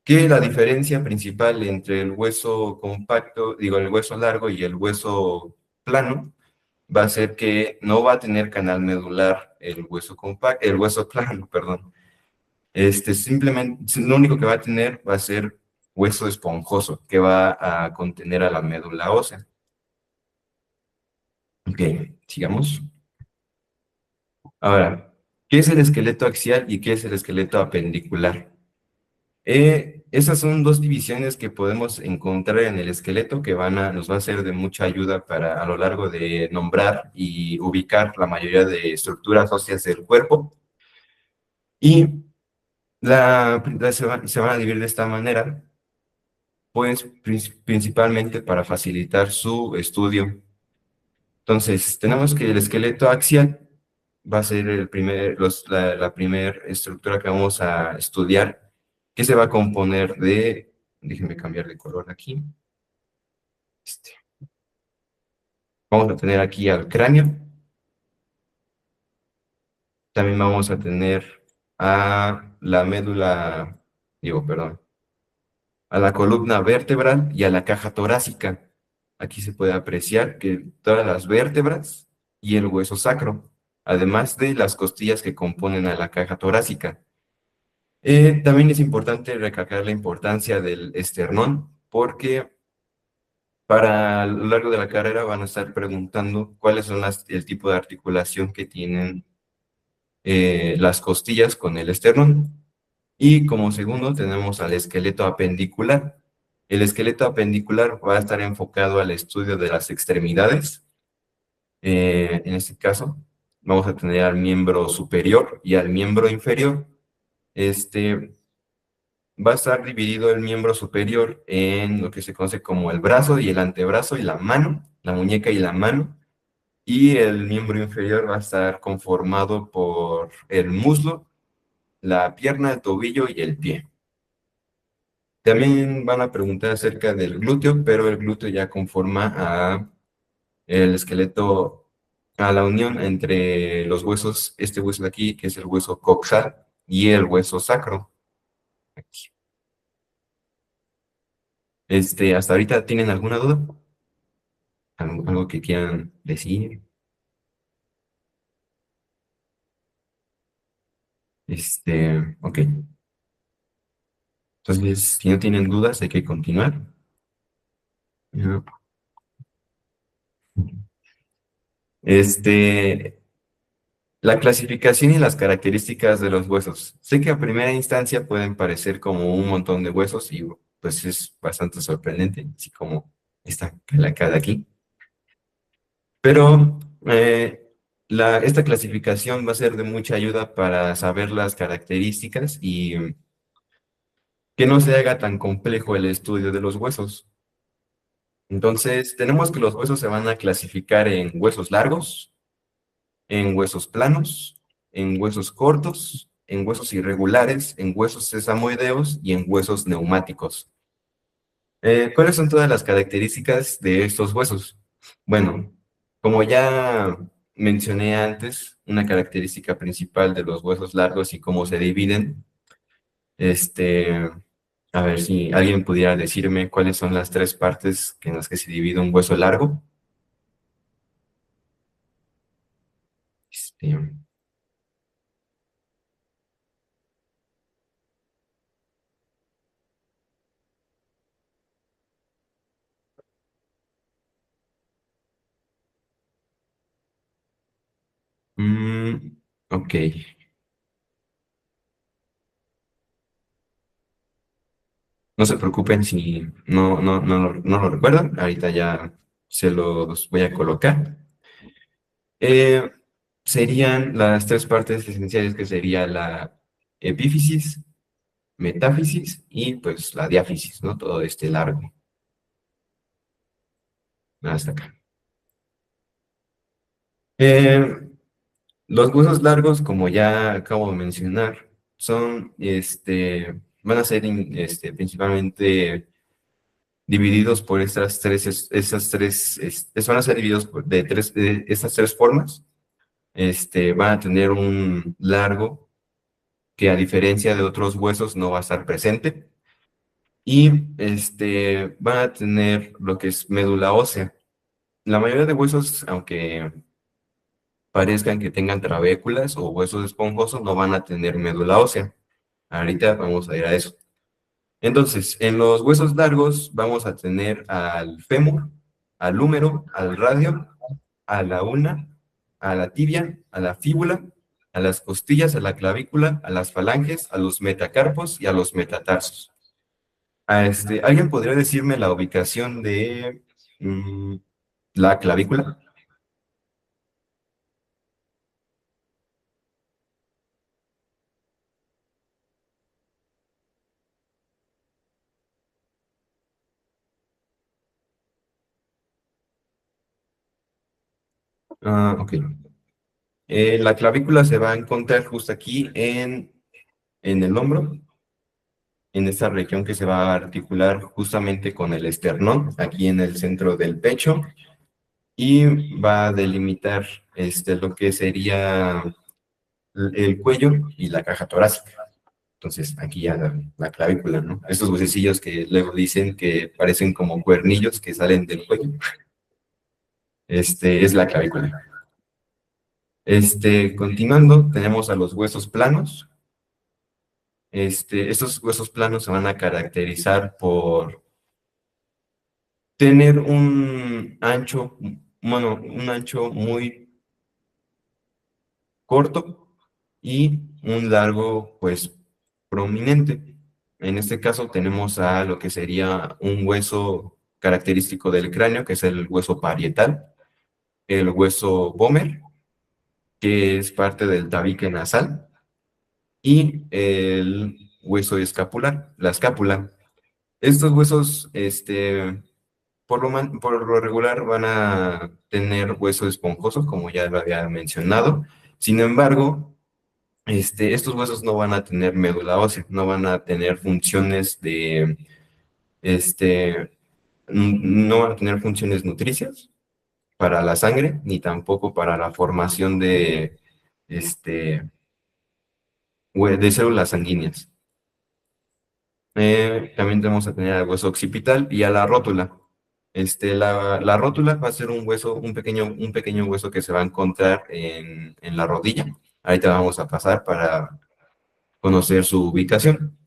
que la diferencia principal entre el hueso compacto, digo, el hueso largo y el hueso plano, va a ser que no va a tener canal medular el hueso compacto, el hueso plano, perdón. Simplemente, lo único que va a tener va a ser hueso esponjoso, que va a contener a la médula ósea. Ok, sigamos. Ahora, ¿qué es el esqueleto axial y qué es el esqueleto apendicular? Esas son 2 divisiones que podemos encontrar en el esqueleto que nos va a ser de mucha ayuda a lo largo de nombrar y ubicar la mayoría de estructuras óseas del cuerpo. Y se van a dividir de esta manera, pues primordialmente para facilitar su estudio. Entonces, tenemos que el esqueleto axial va a ser la primera estructura que vamos a estudiar, que se va a componer de, déjenme cambiar de color aquí. Vamos a tener aquí al cráneo. También vamos a tener a la médula, perdón, a la columna vertebral y a la caja torácica. Aquí se puede apreciar que todas las vértebras y el hueso sacro, además de las costillas que componen a la caja torácica. También es importante recalcar la importancia del esternón, porque a lo largo de la carrera van a estar preguntando cuáles son el tipo de articulación que tienen las costillas con el esternón. Y como segundo tenemos al esqueleto apendicular, El esqueleto apendicular va a estar enfocado al estudio de las extremidades. En este caso, vamos a tener al miembro superior y al miembro inferior. Va a estar dividido el miembro superior en lo que se conoce como el brazo y el antebrazo y la mano, la muñeca y la mano. Y el miembro inferior va a estar conformado por el muslo, la pierna, el tobillo y el pie. También van a preguntar acerca del glúteo, pero el glúteo ya conforma a el esqueleto, a la unión entre los huesos, este hueso de aquí, que es el hueso coxal, y el hueso sacro. Aquí. ¿Hasta ahorita tienen alguna duda? ¿Algo que quieran decir? Ok. Entonces, si no tienen dudas, hay que continuar. Ya. Este, la clasificación y las características de los huesos. Sé que a primera instancia pueden parecer como un montón de huesos y pues es bastante sorprendente, así como esta calaca de aquí. Pero esta clasificación va a ser de mucha ayuda para saber las características y que no se haga tan complejo el estudio de los huesos. Entonces, tenemos que los huesos se van a clasificar en huesos largos, en huesos planos, en huesos cortos, en huesos irregulares, en huesos sesamoideos y en huesos neumáticos. ¿Cuáles son todas las características de estos huesos? Bueno, como ya mencioné antes, una característica principal de los huesos largos y cómo se dividen, a ver si alguien pudiera decirme cuáles son las tres partes en las que se divide un hueso largo. Este, ok. No se preocupen si no lo recuerdan. Ahorita ya se los voy a colocar. Eh, Serían las tres partes esenciales que sería la epífisis, metáfisis y pues la diáfisis, ¿no? Todo este largo. Hasta acá. Eh, los huesos largos, como ya acabo de mencionar, van a ser principalmente divididos por van a ser divididos de estas tres formas. Van a tener un largo que a diferencia de otros huesos no va a estar presente. Y van a tener lo que es médula ósea. La mayoría de huesos, aunque parezcan que tengan trabéculas o huesos esponjosos, no van a tener médula ósea. Ahorita vamos a ir a eso. Entonces, en los huesos largos vamos a tener al fémur, al húmero, al radio, a la una, a la tibia, a la fíbula, a las costillas, a la clavícula, a las falanges, a los metacarpos y a los metatarsos. ¿Alguien podría decirme la ubicación de la clavícula? Ah, ok. La clavícula se va a encontrar justo aquí en el hombro, en esta región que se va a articular justamente con el esternón, aquí en el centro del pecho, y va a delimitar lo que sería el cuello y la caja torácica. Entonces, aquí ya la clavícula, ¿no? Estos huesecillos que luego dicen que parecen como cuernillos que salen del cuello. Es la clavícula. Continuando, tenemos a los huesos planos. Estos huesos planos se van a caracterizar por tener un ancho muy corto y un largo, pues, prominente. En este caso tenemos a lo que sería un hueso característico del cráneo, que es el hueso parietal, el hueso vomer, que es parte del tabique nasal, y el hueso escapular, la escápula. Estos huesos, por lo regular van a tener hueso esponjoso, como ya lo había mencionado. Sin embargo, estos huesos no van a tener médula ósea, no van a tener funciones de, no van a tener funciones nutricias para la sangre, ni tampoco para la formación este, de células sanguíneas. También vamos a tener al hueso occipital y a la rótula. La rótula va a ser un hueso, un pequeño hueso que se va a encontrar en la rodilla. Ahorita vamos a pasar para conocer su ubicación.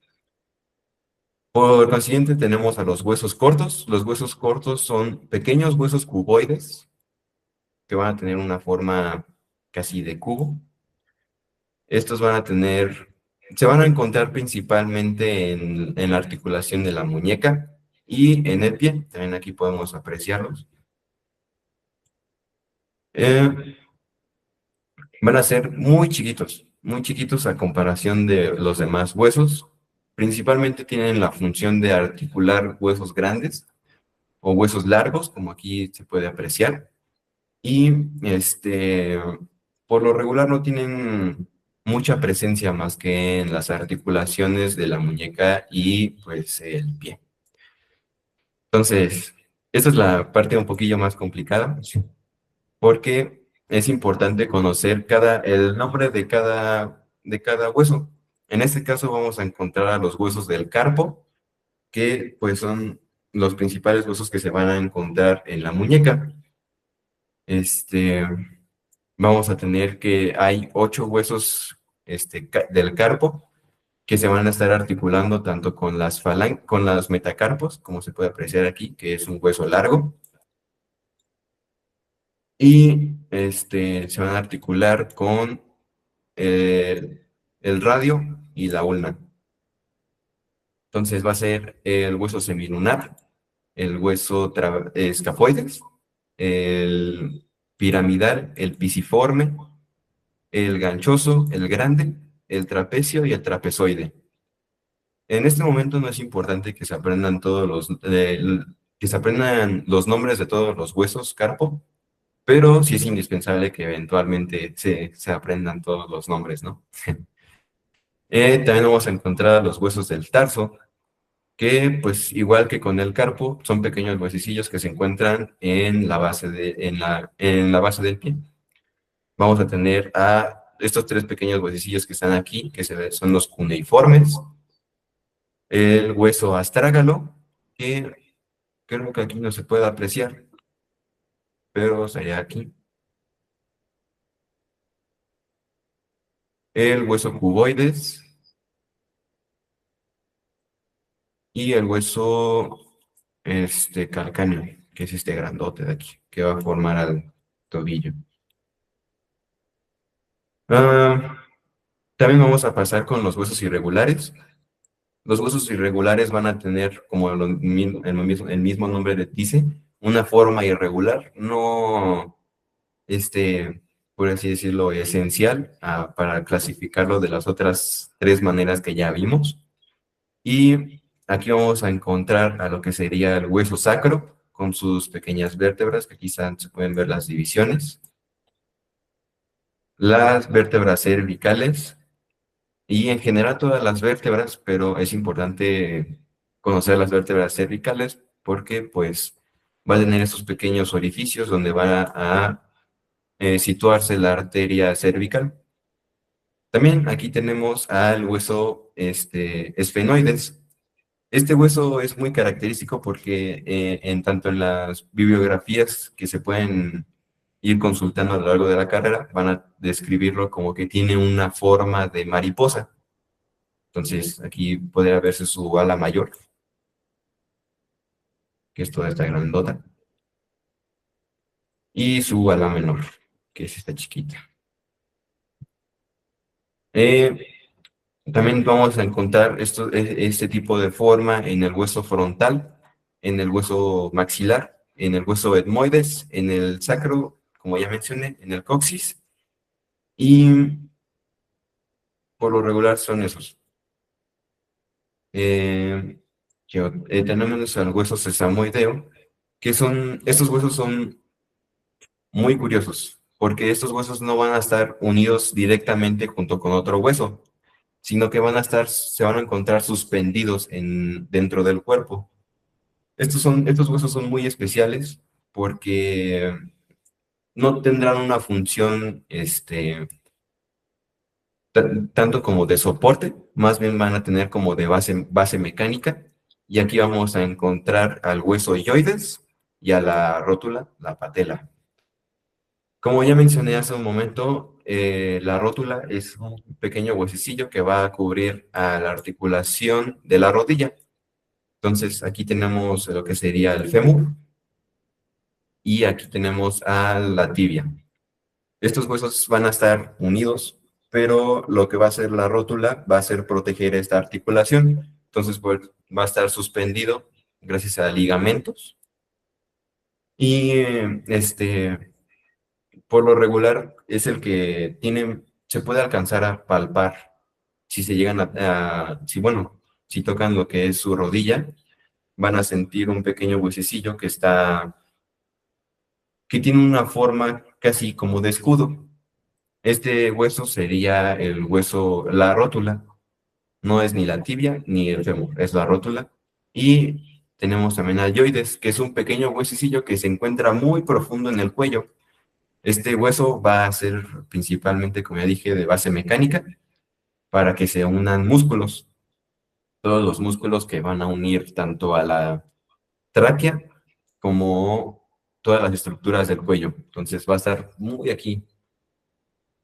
Por consiguiente, tenemos a los huesos cortos. Los huesos cortos son pequeños huesos cuboides que van a tener una forma casi de cubo. Estos se van a encontrar principalmente en la articulación de la muñeca y en el pie. También aquí podemos apreciarlos. Eh, Van a ser muy chiquitos a comparación de los demás huesos. Principalmente tienen la función de articular huesos grandes o huesos largos, como aquí se puede apreciar. Y por lo regular no tienen mucha presencia más que en las articulaciones de la muñeca y pues el pie. Entonces, esta es la parte un poquillo más complicada, porque es importante conocer el nombre de cada hueso. En este caso vamos a encontrar a los huesos del carpo, que pues son los principales huesos que se van a encontrar en la muñeca. Vamos a tener que hay 8 huesos del carpo que se van a estar articulando tanto con con los metacarpos, como se puede apreciar aquí, que es un hueso largo, y se van a articular con el radio y la ulna. Entonces va a ser el hueso semilunar, el hueso escafoides, el piramidal, el pisiforme, el ganchoso, el grande, el trapecio y el trapezoide. En este momento no es importante que se aprendan que se aprendan los nombres de todos los huesos carpo, pero sí es indispensable que eventualmente se aprendan todos los nombres, ¿no? También vamos a encontrar los huesos del tarso, que pues igual que con el carpo, son pequeños huesecillos que se encuentran en la base en la base del pie. Vamos a tener a estos 3 pequeños huesecillos que están aquí, que son los cuneiformes, el hueso astrágalo, que creo que aquí no se puede apreciar, pero sería aquí. El hueso cuboides y el hueso calcáneo, que es este grandote de aquí, que va a formar al tobillo. También vamos a pasar con los huesos irregulares. Los huesos irregulares van a tener, como el mismo nombre le dice, una forma irregular, no, por así decirlo, esencial para clasificarlo de las otras 3 maneras que ya vimos. Y aquí vamos a encontrar a lo que sería el hueso sacro, con sus pequeñas vértebras, que quizás se pueden ver las divisiones. Las vértebras cervicales y en general todas las vértebras, pero es importante conocer las vértebras cervicales porque pues va a tener esos pequeños orificios donde va a situarse la arteria cervical. También aquí tenemos al hueso esfenoides. Este hueso es muy característico porque tanto en las bibliografías que se pueden ir consultando a lo largo de la carrera, van a describirlo como que tiene una forma de mariposa. Entonces, aquí podría verse su ala mayor, que es toda esta grandota, y su ala menor, que es esta chiquita. También vamos a encontrar este tipo de forma en el hueso frontal, en el hueso maxilar, en el hueso etmoides, en el sacro, como ya mencioné, en el coxis, y por lo regular son esos. Eh, tenemos el hueso sesamoideo, estos huesos son muy curiosos, porque estos huesos no van a estar unidos directamente junto con otro hueso, sino que se van a encontrar suspendidos dentro del cuerpo. Estos huesos son muy especiales porque no tendrán una función, tanto como de soporte, más bien van a tener como de base mecánica. Y aquí vamos a encontrar al hueso hyoides y a la rótula, la patela. Como ya mencioné hace un momento, la rótula es un pequeño huesecillo que va a cubrir a la articulación de la rodilla. Entonces, aquí tenemos lo que sería el fémur y aquí tenemos a la tibia. Estos huesos van a estar unidos, pero lo que va a hacer la rótula va a ser proteger esta articulación. Entonces, pues, va a estar suspendido gracias a ligamentos. Y por lo regular es el que se puede alcanzar a palpar. Si se llegan si tocan lo que es su rodilla, van a sentir un pequeño huesecillo que tiene una forma casi como de escudo. Este hueso sería la rótula. No es ni la tibia ni el fémur, es la rótula. Y tenemos también al yoides, que es un pequeño huesecillo que se encuentra muy profundo en el cuello. Este hueso va a ser principalmente, como ya dije, de base mecánica para que se unan músculos. Todos los músculos que van a unir tanto a la tráquea como todas las estructuras del cuello. Entonces va a estar muy aquí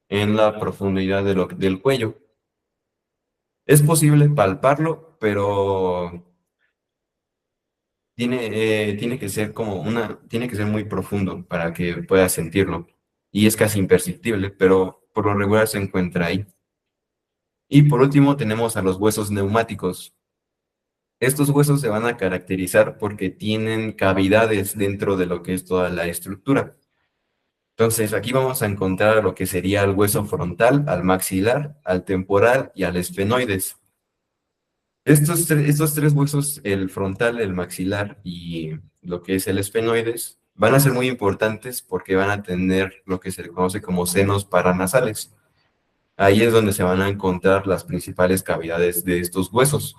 en la profundidad del cuello. Es posible palparlo, pero tiene que ser tiene que ser muy profundo para que puedas sentirlo. Y es casi imperceptible, pero por lo regular se encuentra ahí. Y por último tenemos a los huesos neumáticos. Estos huesos se van a caracterizar porque tienen cavidades dentro de lo que es toda la estructura. Entonces, aquí vamos a encontrar lo que sería el hueso frontal, al maxilar, al temporal y al esfenoides. Estos tres huesos, el frontal, el maxilar y lo que es el esfenoides, van a ser muy importantes porque van a tener lo que se le conoce como senos paranasales. Ahí es donde se van a encontrar las principales cavidades de estos huesos.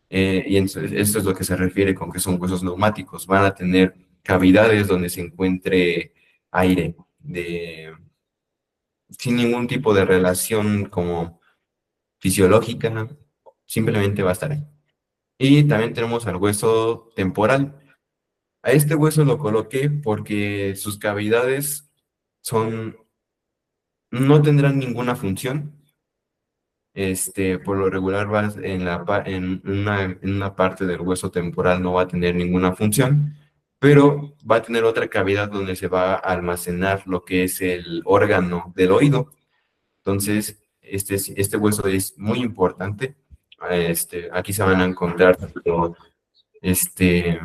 Esto es lo que se refiere con que son huesos neumáticos. Van a tener cavidades donde se encuentre aire, sin ningún tipo de relación como fisiológica, simplemente va a estar ahí. Y también tenemos al hueso temporal. A este hueso lo coloqué porque sus cavidades son, no tendrán ninguna función. Por lo regular en una parte del hueso temporal no va a tener ninguna función, pero va a tener otra cavidad donde se va a almacenar lo que es el órgano del oído. Entonces, este hueso es muy importante. Aquí se van a encontrar este,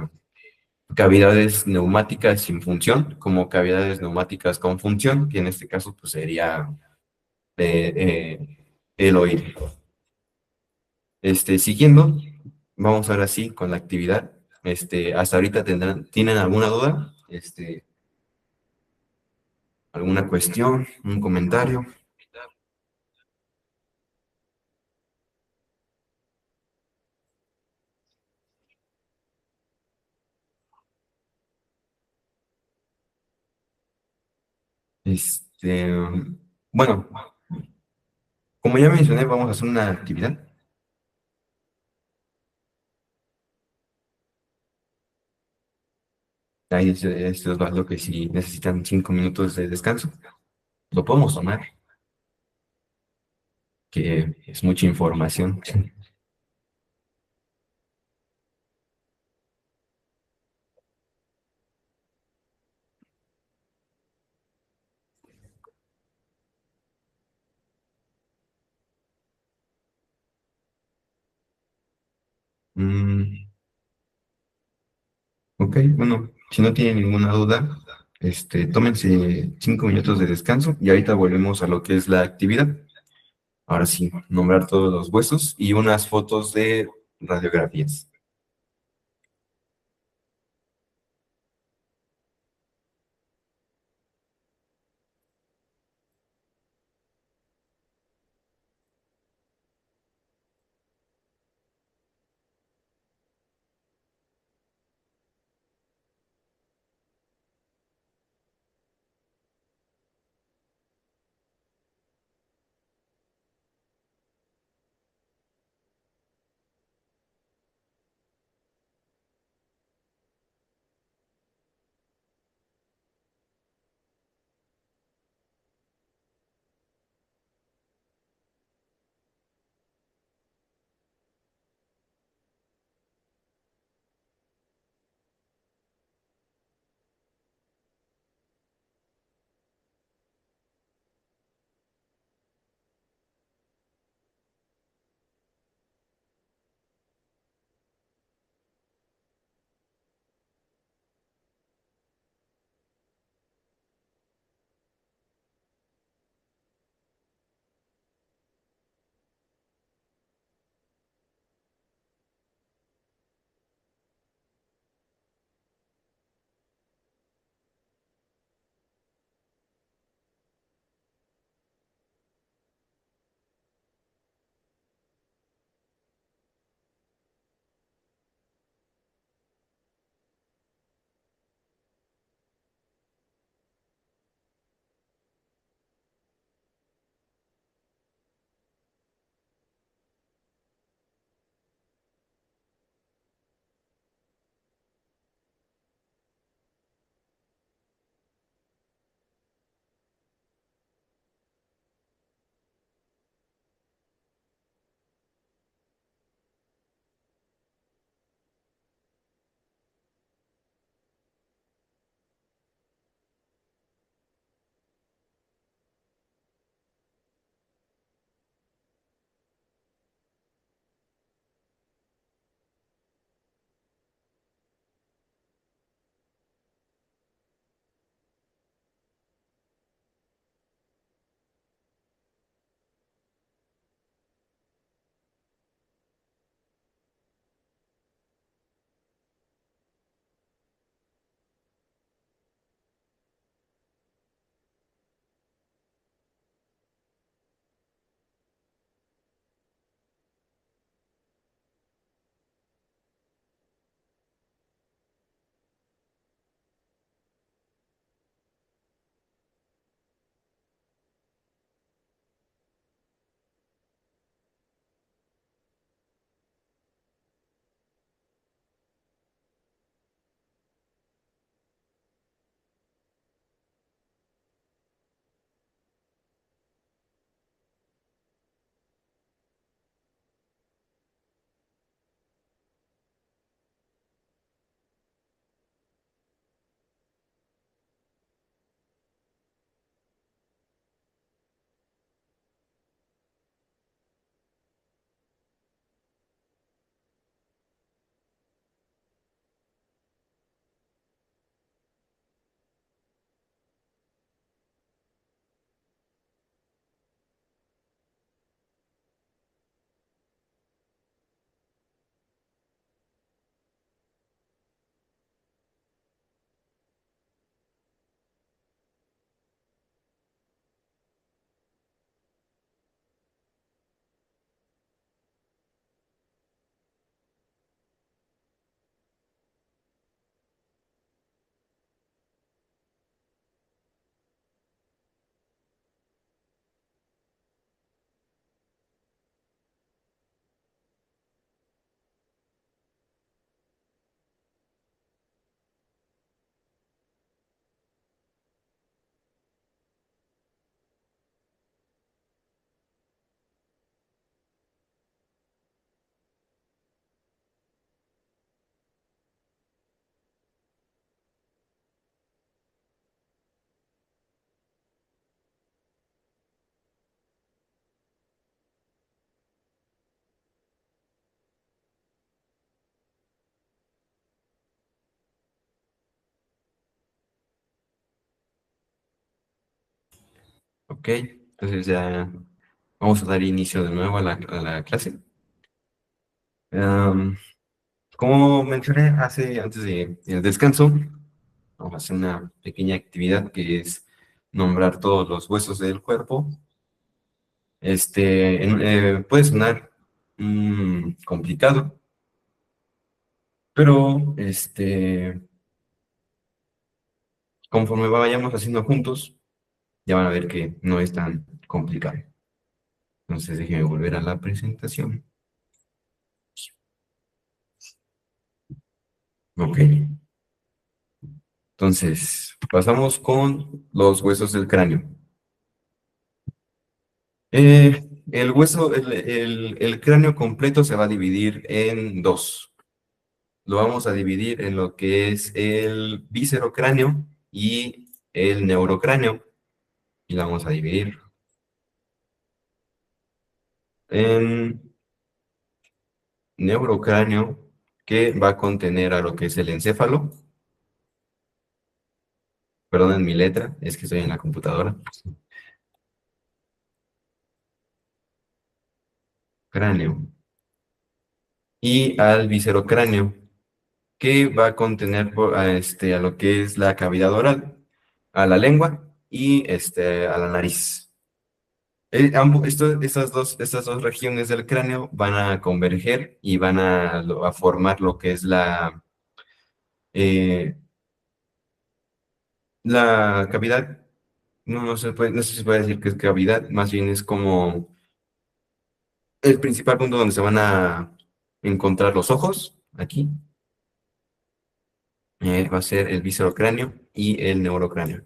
cavidades neumáticas sin función, como cavidades neumáticas con función, que en este caso pues, sería el oído. Siguiendo, vamos ahora sí con la actividad. Hasta ahorita ¿tienen alguna duda? ¿Alguna cuestión? ¿Un comentario? Este, bueno, como ya mencioné, vamos a hacer una actividad. Ahí esto es lo que si necesitan 5 minutos de descanso, lo podemos tomar, que es mucha información. Mm, ok, bueno, si no tienen ninguna duda, tómense 5 minutos de descanso y ahorita volvemos a lo que es la actividad. Ahora sí, nombrar todos los huesos y unas fotos de radiografías. Ok, entonces ya vamos a dar inicio de nuevo a la clase. Am, Como mencioné antes del descanso, vamos a hacer una pequeña actividad que es nombrar todos los huesos del cuerpo. Puede sonar complicado, pero conforme vayamos haciendo juntos, ya van a ver que no es tan complicado. Entonces déjenme volver a la presentación. Ok, entonces pasamos con los huesos del cráneo. El cráneo completo se va a dividir en dos. Lo vamos a dividir en lo que es el viscerocráneo y el neurocráneo. Y lo vamos a dividir en neurocráneo, que va a contener a lo que es el encéfalo. Perdonen mi letra, es que estoy en la computadora. Cráneo. Y al viscerocráneo, que va a contener a lo que es la cavidad oral, a la lengua y a la nariz. Estas dos regiones del cráneo van a converger y van a formar lo que es eh, la cavidad. No sé si se puede decir que es cavidad, más bien es como el principal punto donde se van a encontrar los ojos. Aquí va a ser el viscerocráneo y el neurocráneo.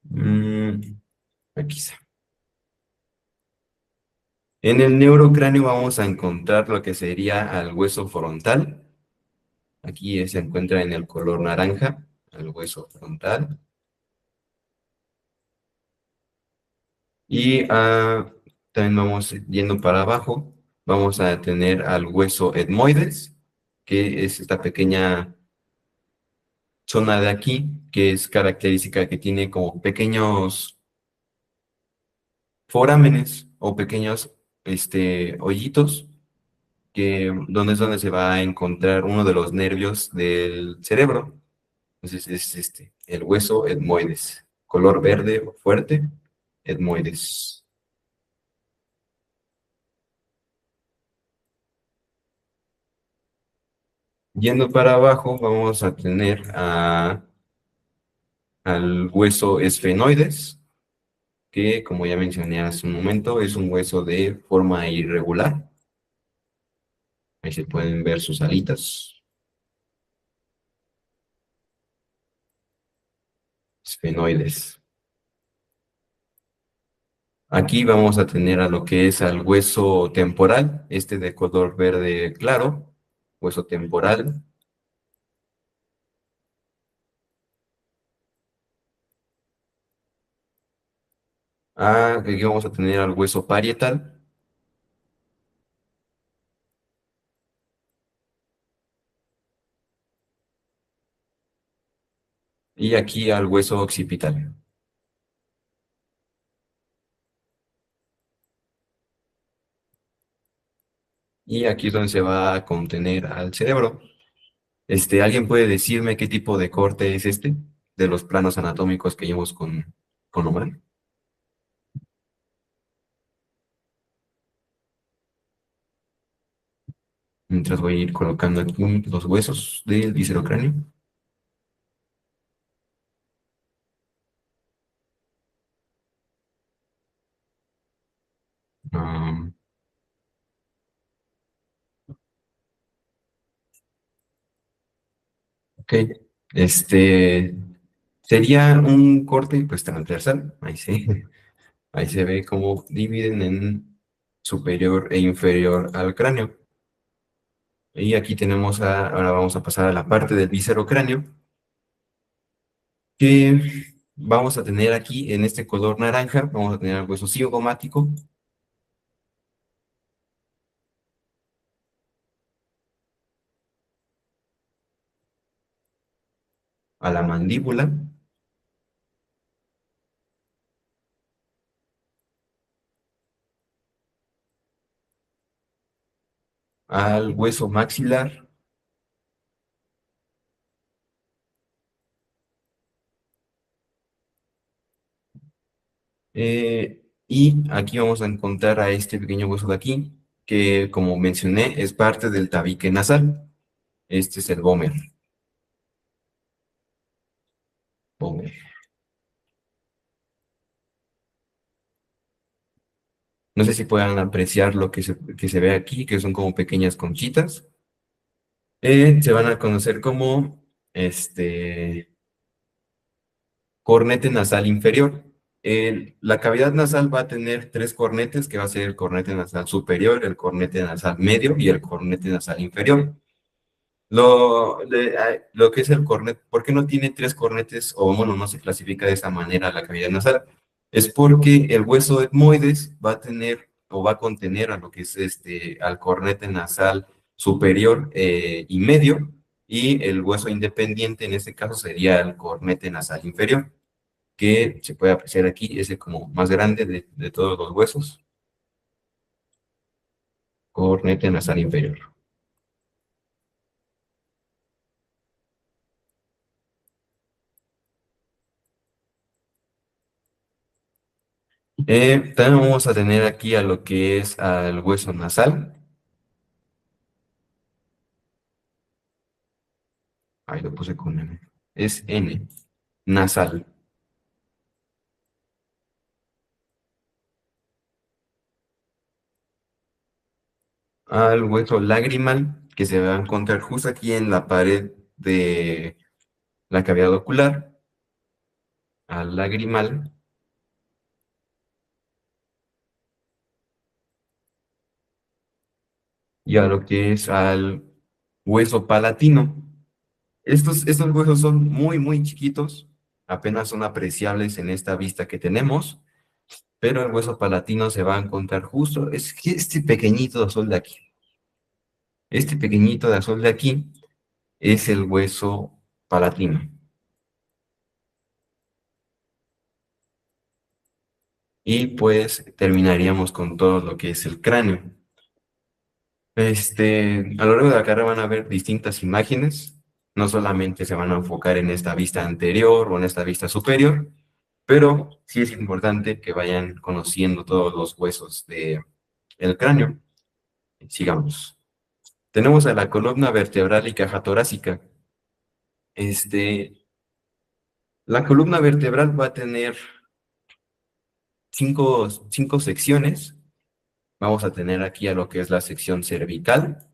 Mm, Aquí está. En el neurocráneo vamos a encontrar lo que sería al hueso frontal. Aquí se encuentra en el color naranja, el hueso frontal. Y también vamos yendo para abajo. Vamos a tener al hueso etmoides, que es esta pequeña zona de aquí, que es característica que tiene como pequeños forámenes o pequeños hoyitos, donde es donde se va a encontrar uno de los nervios del cerebro. Entonces es el hueso etmoides, color verde fuerte, etmoides. Yendo para abajo, vamos a tener al hueso esfenoides, que como ya mencioné hace un momento, es un hueso de forma irregular. Ahí se pueden ver sus alitas, esfenoides. Aquí vamos a tener a lo que es al hueso temporal, de color verde claro, hueso temporal. Aquí vamos a tener al hueso parietal. Y aquí al hueso occipital. Y aquí es donde se va a contener al cerebro. ¿Alguien puede decirme qué tipo de corte es de los planos anatómicos que vimos con Omar? Mientras voy a ir colocando aquí los huesos del viscerocráneo. Ah, ok. Este sería un corte pues transversal. Ahí se ve cómo dividen en superior e inferior al cráneo. Y aquí tenemos ahora vamos a pasar a la parte del viscerocráneo, que vamos a tener aquí en este color naranja, vamos a tener el hueso cigomático. a la mandíbula, al hueso maxilar, y aquí vamos a encontrar a este pequeño hueso de aquí, que como mencioné es parte del tabique nasal. Este es el vómer. Vómer. No sé si puedan apreciar lo que se ve aquí, que son como pequeñas conchitas. Se van a conocer como cornete nasal inferior. La cavidad nasal va a tener tres cornetes, que va a ser el cornete nasal superior, el cornete nasal medio y el cornete nasal inferior. Lo que es el cornet, ¿por qué no tiene tres cornetes o bueno, no se clasifica de esa manera la cavidad nasal? Es porque el hueso etmoides va a tener o va a contener a lo que es al cornete nasal superior y medio, y el hueso independiente en este caso sería el cornete nasal inferior, que se puede apreciar aquí, ese como más grande de todos los huesos, cornete nasal inferior. También vamos a tener aquí a lo que es al hueso nasal. Ahí lo puse con N. Es N, nasal. Al hueso lagrimal, que se va a encontrar justo aquí en la pared de la cavidad ocular. Al lagrimal. Y a lo que es al hueso palatino. Estos huesos son muy, muy chiquitos, apenas son apreciables en esta vista que tenemos, pero el hueso palatino se va a encontrar justo, es que este pequeñito de azul de aquí. Este pequeñito de azul de aquí es el hueso palatino. Y pues terminaríamos con todo lo que es el cráneo. A lo largo de la carrera van a ver distintas imágenes, no solamente se van a enfocar en esta vista anterior o en esta vista superior, pero sí es importante que vayan conociendo todos los huesos del cráneo. Sigamos. Tenemos a la columna vertebral y caja torácica. La columna vertebral va a tener cinco secciones. Vamos a tener aquí a lo que es la sección cervical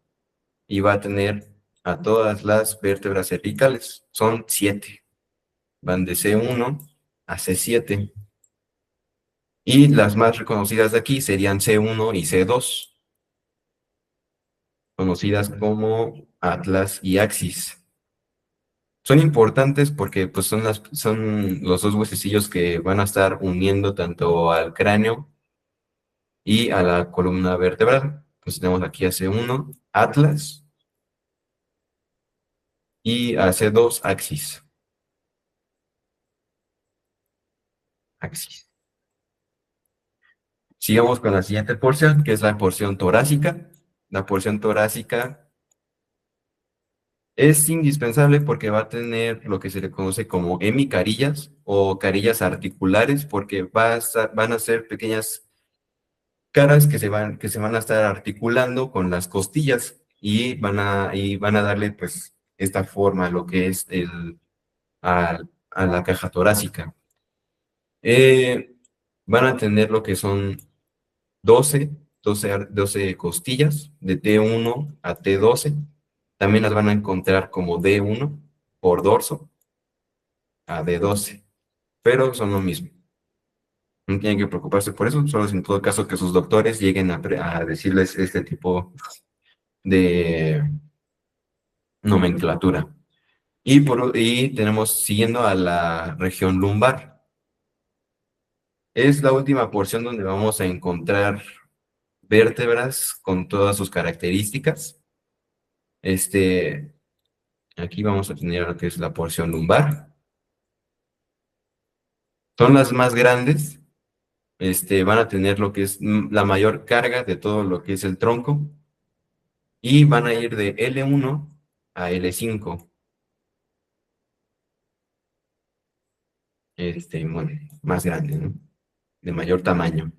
y va a tener a todas las vértebras cervicales. Son 7. Van de C1 a C7. Y las más reconocidas de aquí serían C1 y C2, conocidas como atlas y axis. Son importantes porque pues, son los dos huesecillos que van a estar uniendo tanto al cráneo y a la columna vertebral. Entonces tenemos aquí a C1, atlas, y a C2, axis. Axis. Sigamos con la siguiente porción, que es la porción torácica. La porción torácica es indispensable porque va a tener lo que se le conoce como hemicarillas o carillas articulares, porque van a ser pequeñas caras que se van a estar articulando con las costillas y van a darle pues esta forma a lo que es a la caja torácica. Van a tener lo que son 12 costillas de T1 a T12. También las van a encontrar como D1 por dorso a D12, pero son lo mismo. No tienen que preocuparse por eso, solo es en todo caso que sus doctores lleguen a decirles este tipo de nomenclatura. Y tenemos siguiendo a la región lumbar. Es la última porción donde vamos a encontrar vértebras con todas sus características. Aquí vamos a tener lo que es la porción lumbar. Son las más grandes. Van a tener lo que es la mayor carga de todo lo que es el tronco. Y van a ir de L1 a L5. Bueno, más grande, ¿no? De mayor tamaño.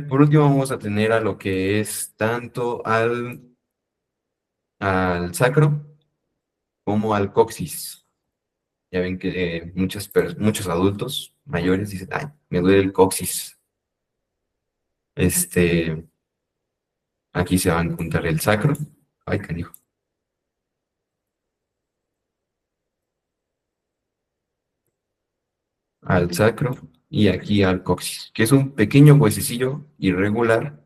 Por último vamos a tener a lo que es tanto al sacro como al coxis. Ya ven que muchos adultos mayores dicen, ay, me duele el coxis. Aquí se va a encontrar el sacro. Ay, canijo. Al sacro y aquí al coxis, que es un pequeño huesecillo irregular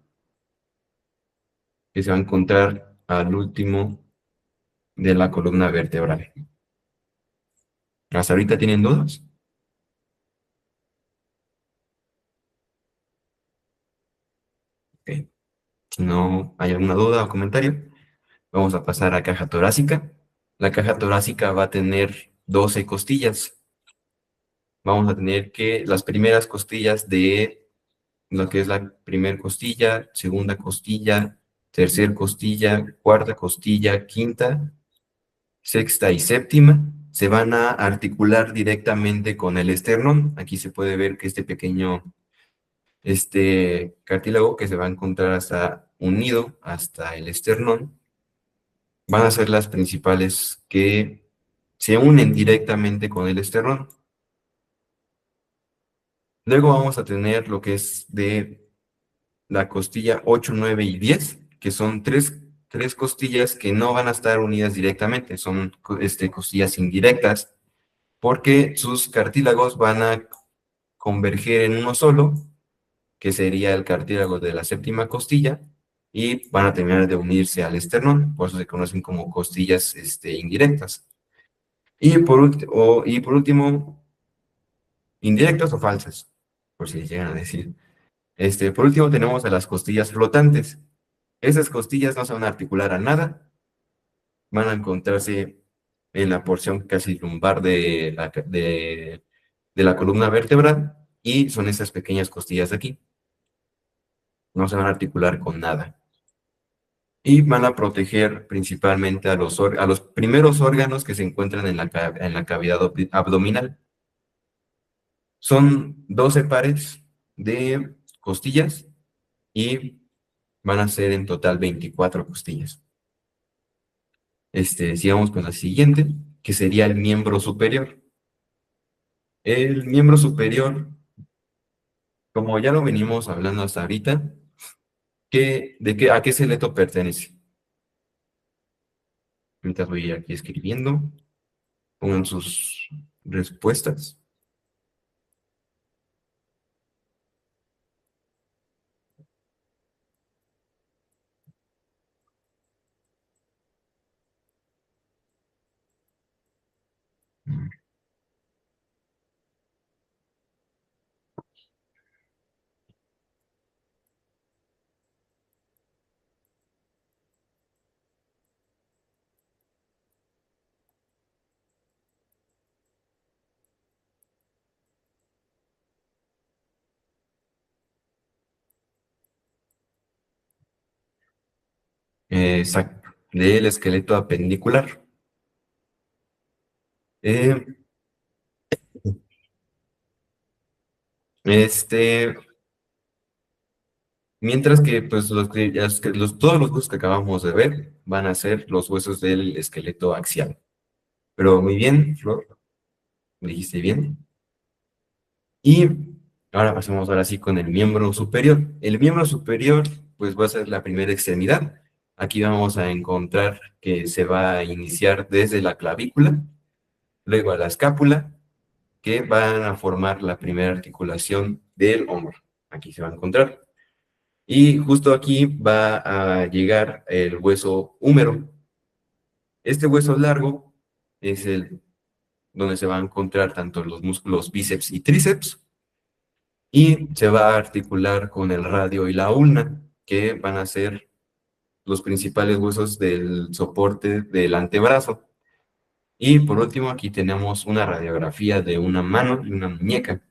que se va a encontrar al último de la columna vertebral. ¿Hasta ahorita tienen dudas? Ok. Si no hay alguna duda o comentario, vamos a pasar a caja torácica. La caja torácica va a tener 12 costillas. Vamos a tener que las primeras costillas de lo que es la primera costilla, segunda costilla, tercera costilla, cuarta costilla, quinta, sexta y séptima se van a articular directamente con el esternón. Aquí se puede ver que este pequeño cartílago que se va a encontrar hasta unido hasta el esternón van a ser las principales que se unen directamente con el esternón. Luego vamos a tener lo que es de la costilla 8, 9 y 10, que son tres costillas que no van a estar unidas directamente, son costillas indirectas, porque sus cartílagos van a converger en uno solo, que sería el cartílago de la séptima costilla, y van a terminar de unirse al esternón, por eso se conocen como costillas indirectas. Y por último, indirectas o falsas, por si llegan a decir. Por último tenemos a las costillas flotantes. Esas costillas no se van a articular a nada, van a encontrarse en la porción casi lumbar de la columna vertebral y son esas pequeñas costillas de aquí. No se van a articular con nada. Y van a proteger principalmente a los primeros órganos que se encuentran en la cavidad abdominal. Son 12 pares de costillas y van a ser en total 24 costillas. Sigamos con la siguiente, que sería el miembro superior. El miembro superior, como ya lo venimos hablando hasta ahorita, ¿a qué esqueleto pertenece? Mientras voy aquí escribiendo, pongan sus respuestas. Exacto, del esqueleto apendicular. Eh, este, Mientras que pues todos los huesos que acabamos de ver van a ser los huesos del esqueleto axial. Pero muy bien, Flor, lo dijiste bien. Y ahora pasemos ahora sí con el miembro superior. El miembro superior pues va a ser la primera extremidad. Aquí vamos a encontrar que se va a iniciar desde la clavícula, luego a la escápula, que van a formar la primera articulación del hombro. Aquí se va a encontrar. Y justo aquí va a llegar el hueso húmero. Este hueso largo es el donde se va a encontrar tanto los músculos bíceps y tríceps, y se va a articular con el radio y la ulna, que van a ser los principales huesos del soporte del antebrazo. Y por último, aquí tenemos una radiografía de una mano y una muñeca.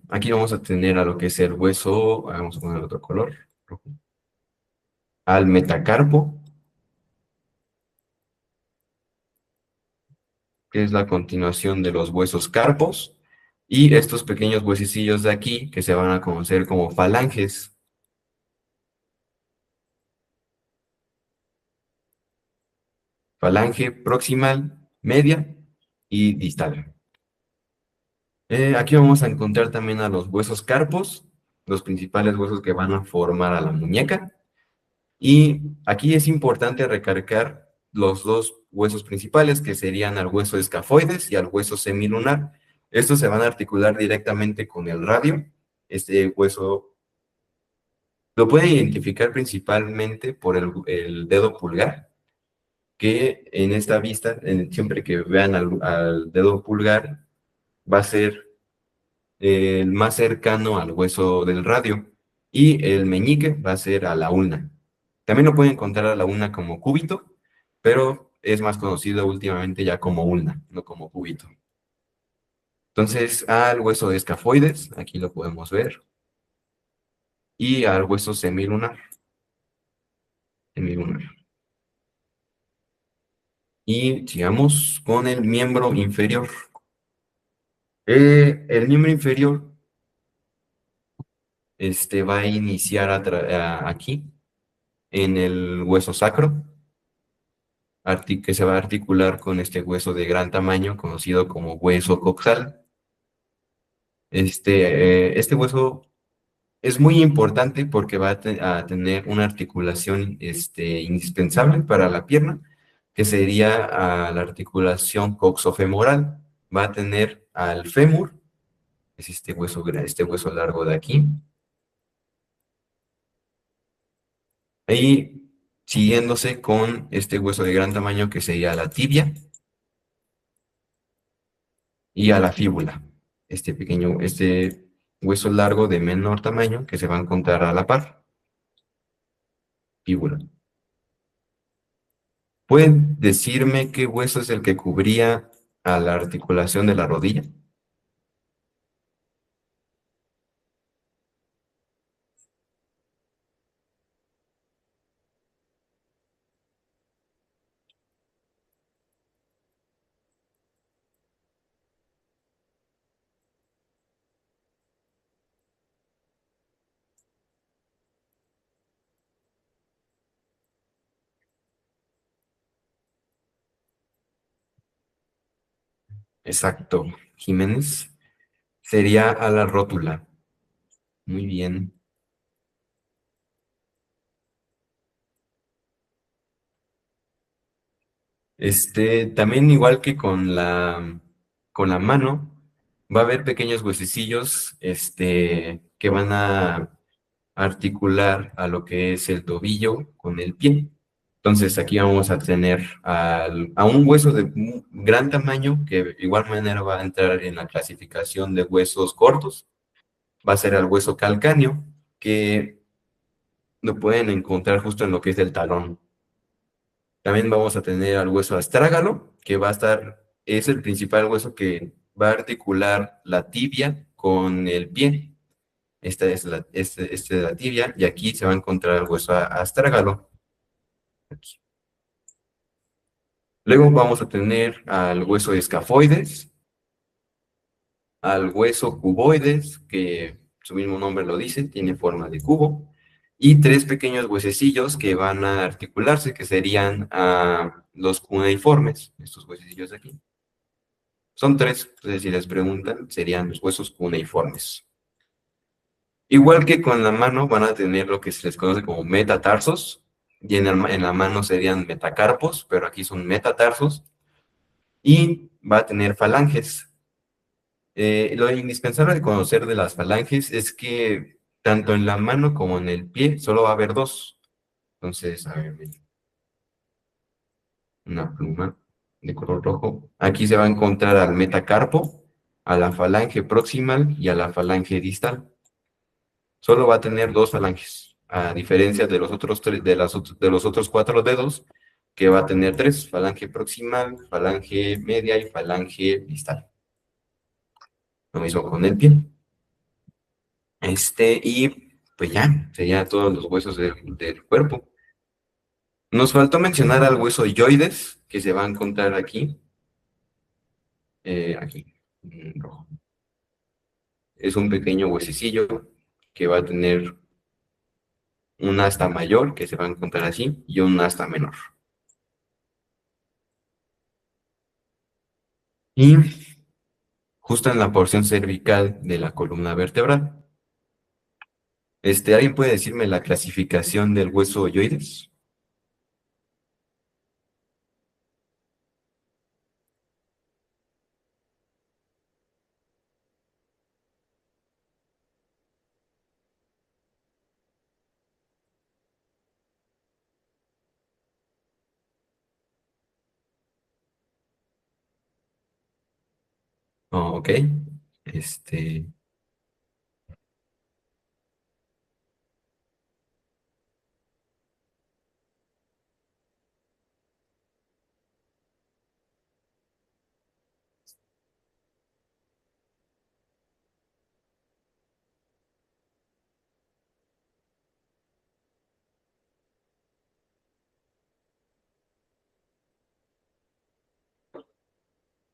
Aquí vamos a tener a lo que es el hueso, vamos a poner otro color, rojo, al metacarpo, que es la continuación de los huesos carpos, y estos pequeños huesecillos de aquí, que se van a conocer como falanges. Falange proximal, media y distal. Aquí vamos a encontrar también a los huesos carpos, los principales huesos que van a formar a la muñeca. Y aquí es importante recargar los dos huesos principales, que serían al hueso escafoides y al hueso semilunar. Estos se van a articular directamente con el radio. Este hueso lo pueden identificar principalmente por el dedo pulgar, que en esta vista, siempre que vean al dedo pulgar, va a ser el más cercano al hueso del radio, y el meñique va a ser a la ulna. También lo pueden encontrar a la ulna como cúbito, pero es más conocido últimamente ya como ulna, no como cúbito. Entonces, al hueso de escafoides, aquí lo podemos ver, y al hueso semilunar. Semilunar. Y sigamos con el miembro inferior. El miembro inferior va a iniciar aquí, en el hueso sacro, que se va a articular con este hueso de gran tamaño, conocido como hueso coxal. Este hueso es muy importante porque va a tener una articulación indispensable para la pierna, que sería la articulación coxofemoral. Va a tener al fémur, es este hueso largo de aquí. Y siguiéndose con este hueso de gran tamaño que sería la tibia y a la fíbula. Este hueso largo de menor tamaño que se va a encontrar a la par. Fíbula. ¿Pueden decirme qué hueso es el que cubría a la articulación de la rodilla? Exacto, Jiménez. Sería a la rótula. Muy bien. También igual que con la mano, va a haber pequeños huesecillos, que van a articular a lo que es el tobillo con el pie. Entonces aquí vamos a tener a un hueso de gran tamaño, que de igual manera va a entrar en la clasificación de huesos cortos. Va a ser el hueso calcáneo, que lo pueden encontrar justo en lo que es el talón. También vamos a tener al hueso astrágalo, que es el principal hueso que va a articular la tibia con el pie. Esta es la tibia, y aquí se va a encontrar el hueso astrágalo. Aquí. Luego vamos a tener al hueso escafoides, al hueso cuboides, que su mismo nombre lo dice, tiene forma de cubo, y tres pequeños huesecillos que van a articularse, que serían los cuneiformes, estos huesecillos de aquí. Son tres, entonces si les preguntan, serían los huesos cuneiformes. Igual que con la mano, van a tener lo que se les conoce como metatarsos, y en la mano serían metacarpos, pero aquí son metatarsos, y va a tener falanges. Lo indispensable de conocer de las falanges es que tanto en la mano como en el pie solo va a haber dos. Entonces, a ver, una pluma de color rojo. Aquí se va a encontrar al metacarpo, a la falange proximal y a la falange distal. Solo va a tener dos falanges, a diferencia de los otros de los otros cuatro dedos, que va a tener tres: falange proximal, falange media y falange distal. Lo mismo con el pie. Y pues ya, serían todos los huesos del cuerpo. Nos faltó mencionar al hueso yoides, que se va a encontrar aquí. Aquí, en rojo. Es un pequeño huesecillo que va a tener un asta mayor, que se va a encontrar así, y un asta menor. Y justo en la porción cervical de la columna vertebral. ¿Alguien puede decirme la clasificación del hueso yoides? Oh, ok. Este,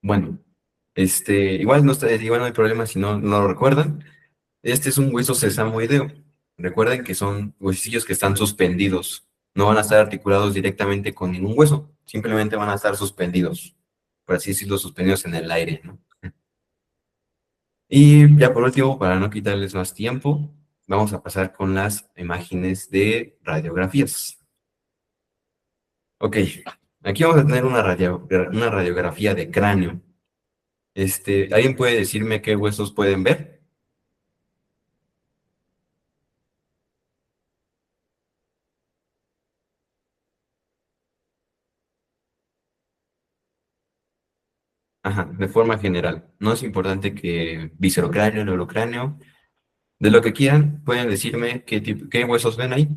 bueno, igual igual no hay problema si no lo recuerdan. Este es un hueso sesamoideo. Recuerden que son huesecillos que están suspendidos. No van a estar articulados directamente con ningún hueso. Simplemente van a estar suspendidos, por así decirlo, suspendidos en el aire, ¿no? Y ya por último, para no quitarles más tiempo, vamos a pasar con las imágenes de radiografías. Ok, aquí vamos a tener una radiografía de cráneo. ¿Alguien puede decirme qué huesos pueden ver? Ajá, de forma general. No es importante que viscerocráneo, neurocráneo, de lo que quieran, pueden decirme qué huesos ven ahí.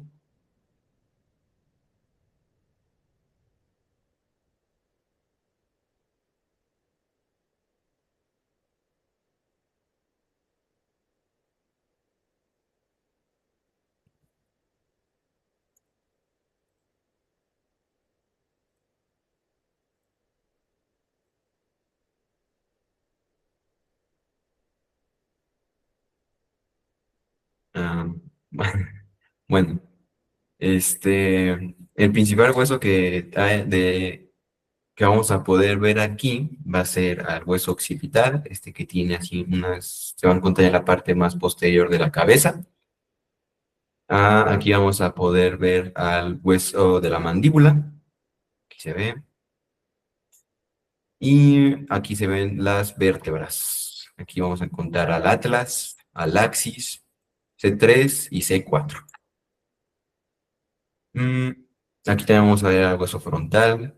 Ah, bueno, el principal hueso que vamos a poder ver aquí va a ser al hueso occipital, que tiene así se va a encontrar en la parte más posterior de la cabeza. Aquí vamos a poder ver al hueso de la mandíbula, aquí se ve. Y aquí se ven las vértebras. Aquí vamos a encontrar al atlas, al axis, C3 y C4. Mm, Aquí tenemos a ver al hueso frontal,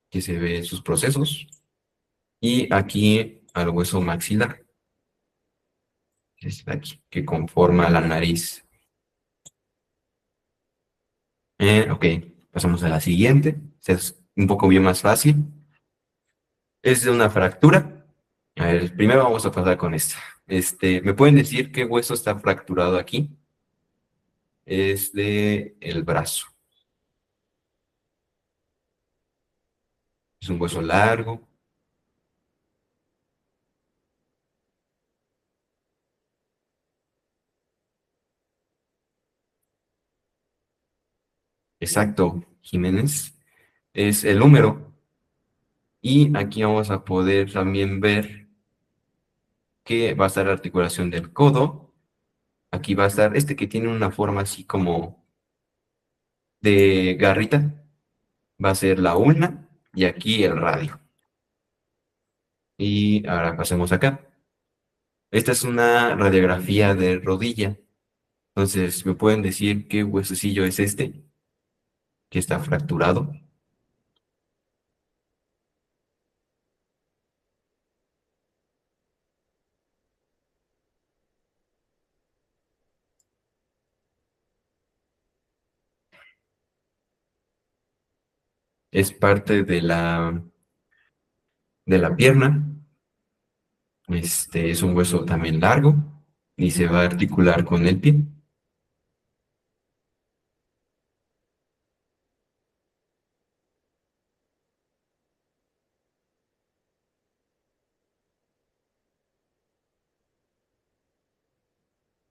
que se ve sus procesos. Y aquí al hueso maxilar, que es aquí, que conforma la nariz. Ok, pasamos a la siguiente. Esta es un poco bien más fácil. Es de una fractura. A ver, primero vamos a pasar con esta. ¿Me pueden decir qué hueso está fracturado aquí? Es de el brazo. Es un hueso largo. Exacto, Jiménez. Es el húmero. Y aquí vamos a poder también ver que va a estar la articulación del codo. Aquí va a estar que tiene una forma así como de garrita. Va a ser la ulna y aquí el radio. Y ahora pasemos acá. Esta es una radiografía de rodilla. Entonces, ¿me pueden decir qué huesecillo es que está fracturado? es parte de la pierna. Es un hueso también largo y se va a articular con el pie.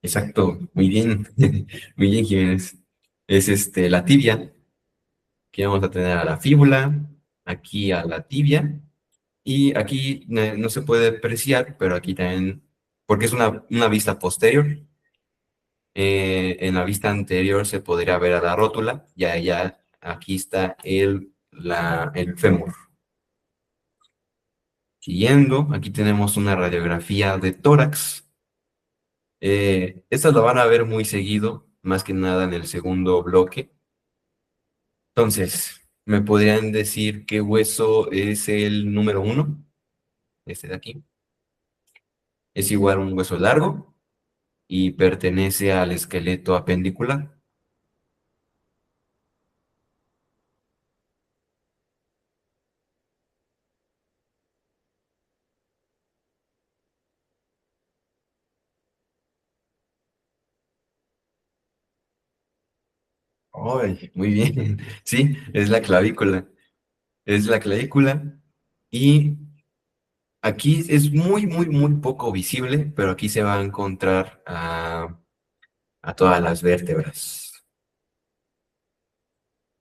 Exacto, muy bien, muy bien, Jiménez. Es la tibia, que vamos a tener a la fíbula, aquí a la tibia, y aquí no se puede apreciar, pero aquí también, porque es una vista posterior, en la vista anterior se podría ver a la rótula, ya aquí está el fémur. Siguiendo, aquí tenemos una radiografía de tórax. Estas lo van a ver muy seguido, más que nada en el segundo bloque. Entonces, ¿me podrían decir qué hueso es el número 1? Este de aquí. Es igual un hueso largo y pertenece al esqueleto apendicular. ¡Ay, muy bien! Sí, es la clavícula. Es la clavícula. Y aquí es muy, muy, muy poco visible, pero aquí se va a encontrar a todas las vértebras.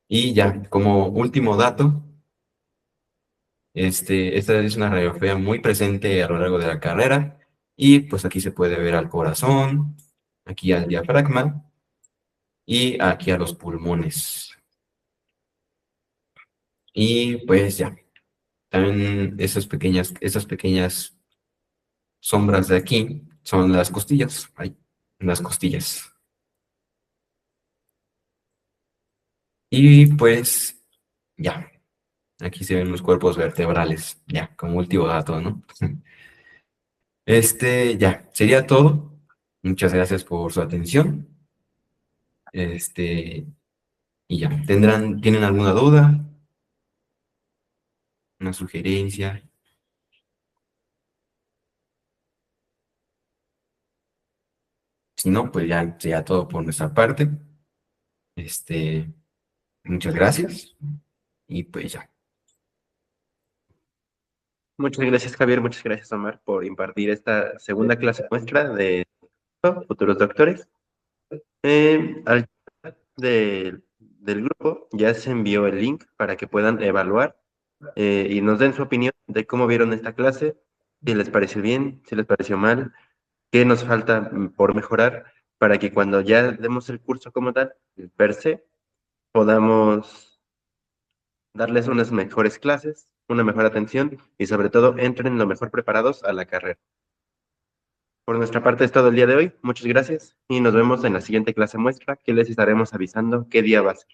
Y ya, como último dato, esta es una radiografía muy presente a lo largo de la carrera. Y pues aquí se puede ver al corazón, aquí al diafragma y aquí a los pulmones. Y pues ya, también esas pequeñas sombras de aquí son las costillas, ahí, las costillas. Y pues ya, aquí se ven los cuerpos vertebrales, ya, como último dato, ¿no? Ya, sería todo. Muchas gracias por su atención. Este, y ya, ¿tienen alguna duda? ¿Una sugerencia? Si no, pues ya sería todo por nuestra parte. Este, Muchas gracias. Y pues ya. Muchas gracias, Javier. Muchas gracias, Omar, por impartir esta segunda clase muestra de futuros doctores. Al del grupo ya se envió el link para que puedan evaluar y nos den su opinión de cómo vieron esta clase, si les pareció bien, si les pareció mal, qué nos falta por mejorar para que cuando ya demos el curso como tal, el per se, podamos darles unas mejores clases, una mejor atención y sobre todo entren lo mejor preparados a la carrera. Por nuestra parte es todo el día de hoy. Muchas gracias y nos vemos en la siguiente clase muestra que les estaremos avisando qué día va a ser.